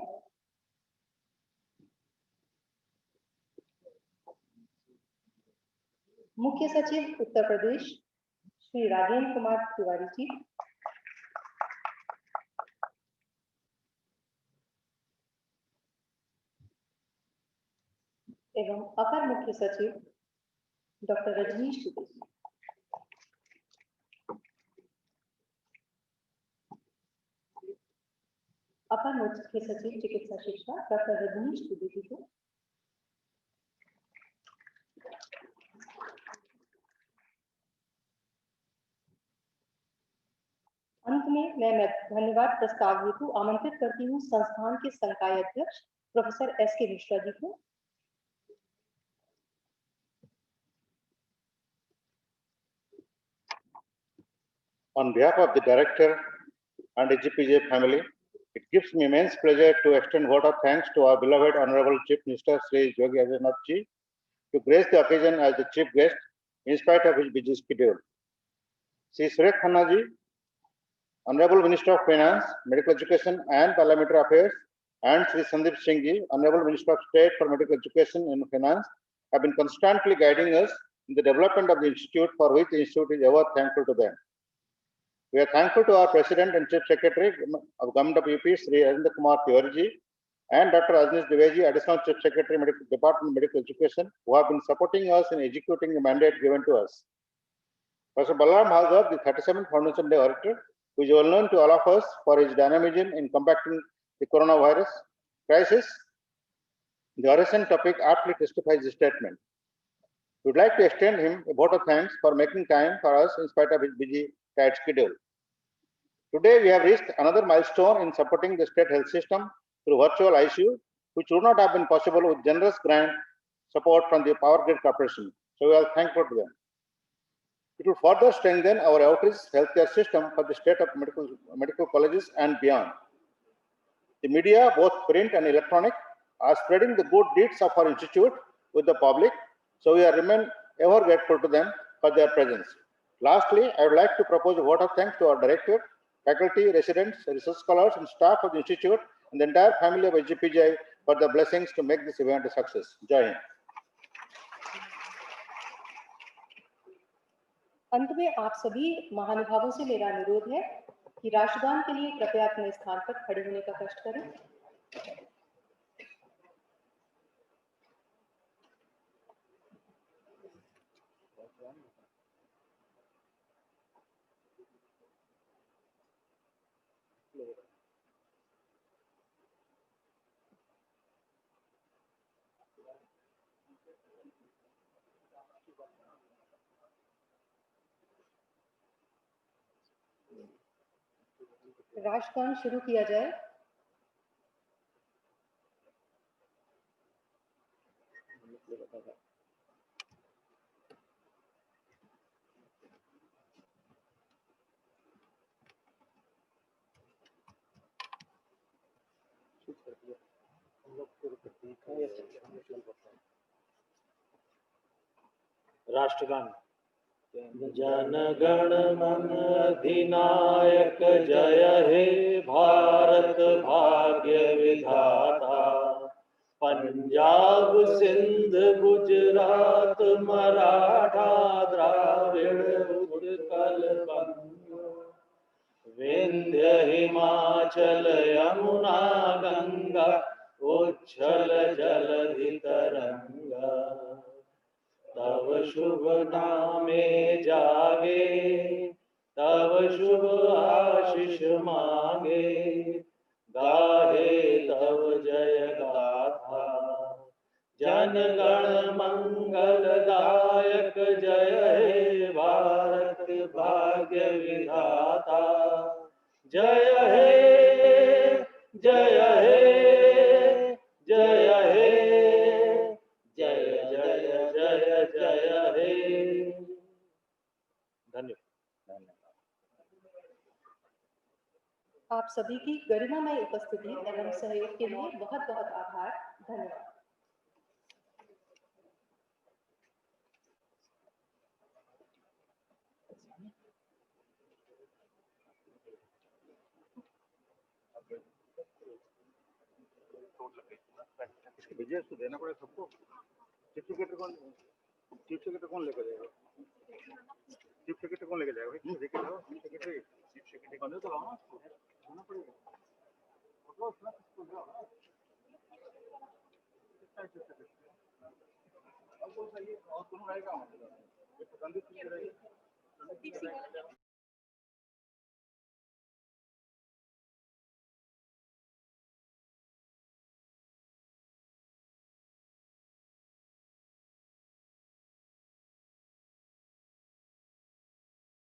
मुख्य सचिव उत्तर प्रदेश श्री राजेंद्र कुमार तिवारी जी, एवं अपर मुख्य सचिव डॉक्टर रजनीश दुबे जी। अपर मुख्य सचिव चिकित्सा शिक्षा डॉक्टर रजनीश दुबे जी को। अंत में मैं धन्यवाद प्रस्ताव हेतु आमंत्रित करती हूँ संस्थान के संकाय अध्यक्ष प्रोफेसर S.K. मिश्रा जी को। On behalf of the director and SGPCI family, it gives me immense pleasure to extend a vote of thanks to our beloved Honorable Chief Minister Sri Yogi Adityanath ji to grace the occasion as the chief guest in spite of his busy schedule. Sri Suresh Khanna ji, Honorable Minister of Finance, Medical Education and Parliamentary Affairs, and Sri Sandeep Singh ji, Honorable Minister of State for Medical Education and Finance, have been constantly guiding us in the development of the institute, for which the institute is ever thankful to them. We are thankful to our President and Chief Secretary of Government of UP, Sri Arvind Kumar Tiwari ji, and Dr. Rajneesh Dubey ji, Additional Chief Secretary, Department of Medical Education, who have been supporting us in executing the mandate given to us. Professor Balaram Bhargava, the 37th Foundation Day Orator, who is well known to all of us for his dynamism in combating the coronavirus crisis, the oration topic aptly testifies the statement. We would like to extend him a vote of thanks for making time for us in spite of his busy, tight schedule. Today, we have reached another milestone in supporting the state health system through virtual ICU, which would not have been possible with generous grant support from the Power Grid Corporation. So we are thankful to them. It will further strengthen our outreach healthcare system for the state of medical colleges and beyond. The media, both print and electronic, are spreading the good deeds of our institute with the public. So we are remain ever grateful to them for their presence. Lastly, I would like to propose a vote of thanks to our director, faculty, residents, research scholars, and staff of the institute, and the entire family of HGPGI for the blessings to make this event a success. Jai Hind. अंत में आप सभी महानुभावों से मेरा अनुरोध है कि राष्ट्रगान के लिए कृपया अपने स्थान पर खड़े होने का कष्ट करें। राष्ट्रगान शुरू किया जाए। राष्ट्रगान। जन गण मन अधिनायक जय हे भारत भाग्य विधाता, पंजाब सिंध गुजरात मराठा द्राविड़ उत्कल बंग, विंध्य हिमाचल यमुना गंगा उच्छल जलधि तरंगा, तव शुभ नामे जागे, तव शुभ आशीष मांगे, गाहे तव जय गाथा, जन गण मंगल दायक जय हे भारत भाग्य विधाता, जय हे जय हे जय हे जय जय जय जय हे। धन्यवाद। आप सभी की गरिमामय उपस्थिति एवं सहयोग के लिए बहुत बहुत आभार। धन्यवाद। इसके बिजनेस को देना पड़ेगा सबको। चीफ सेक्रेटरी कौन लेकर जाएगा? चीफ सेक्रेटरी कौन लेकर जाएगा? भाई लेके जाओ। चीफ सेक्रेटरी बने तो लाओ, होना पड़ेगा। अब वो सही है और कौन रहेगा?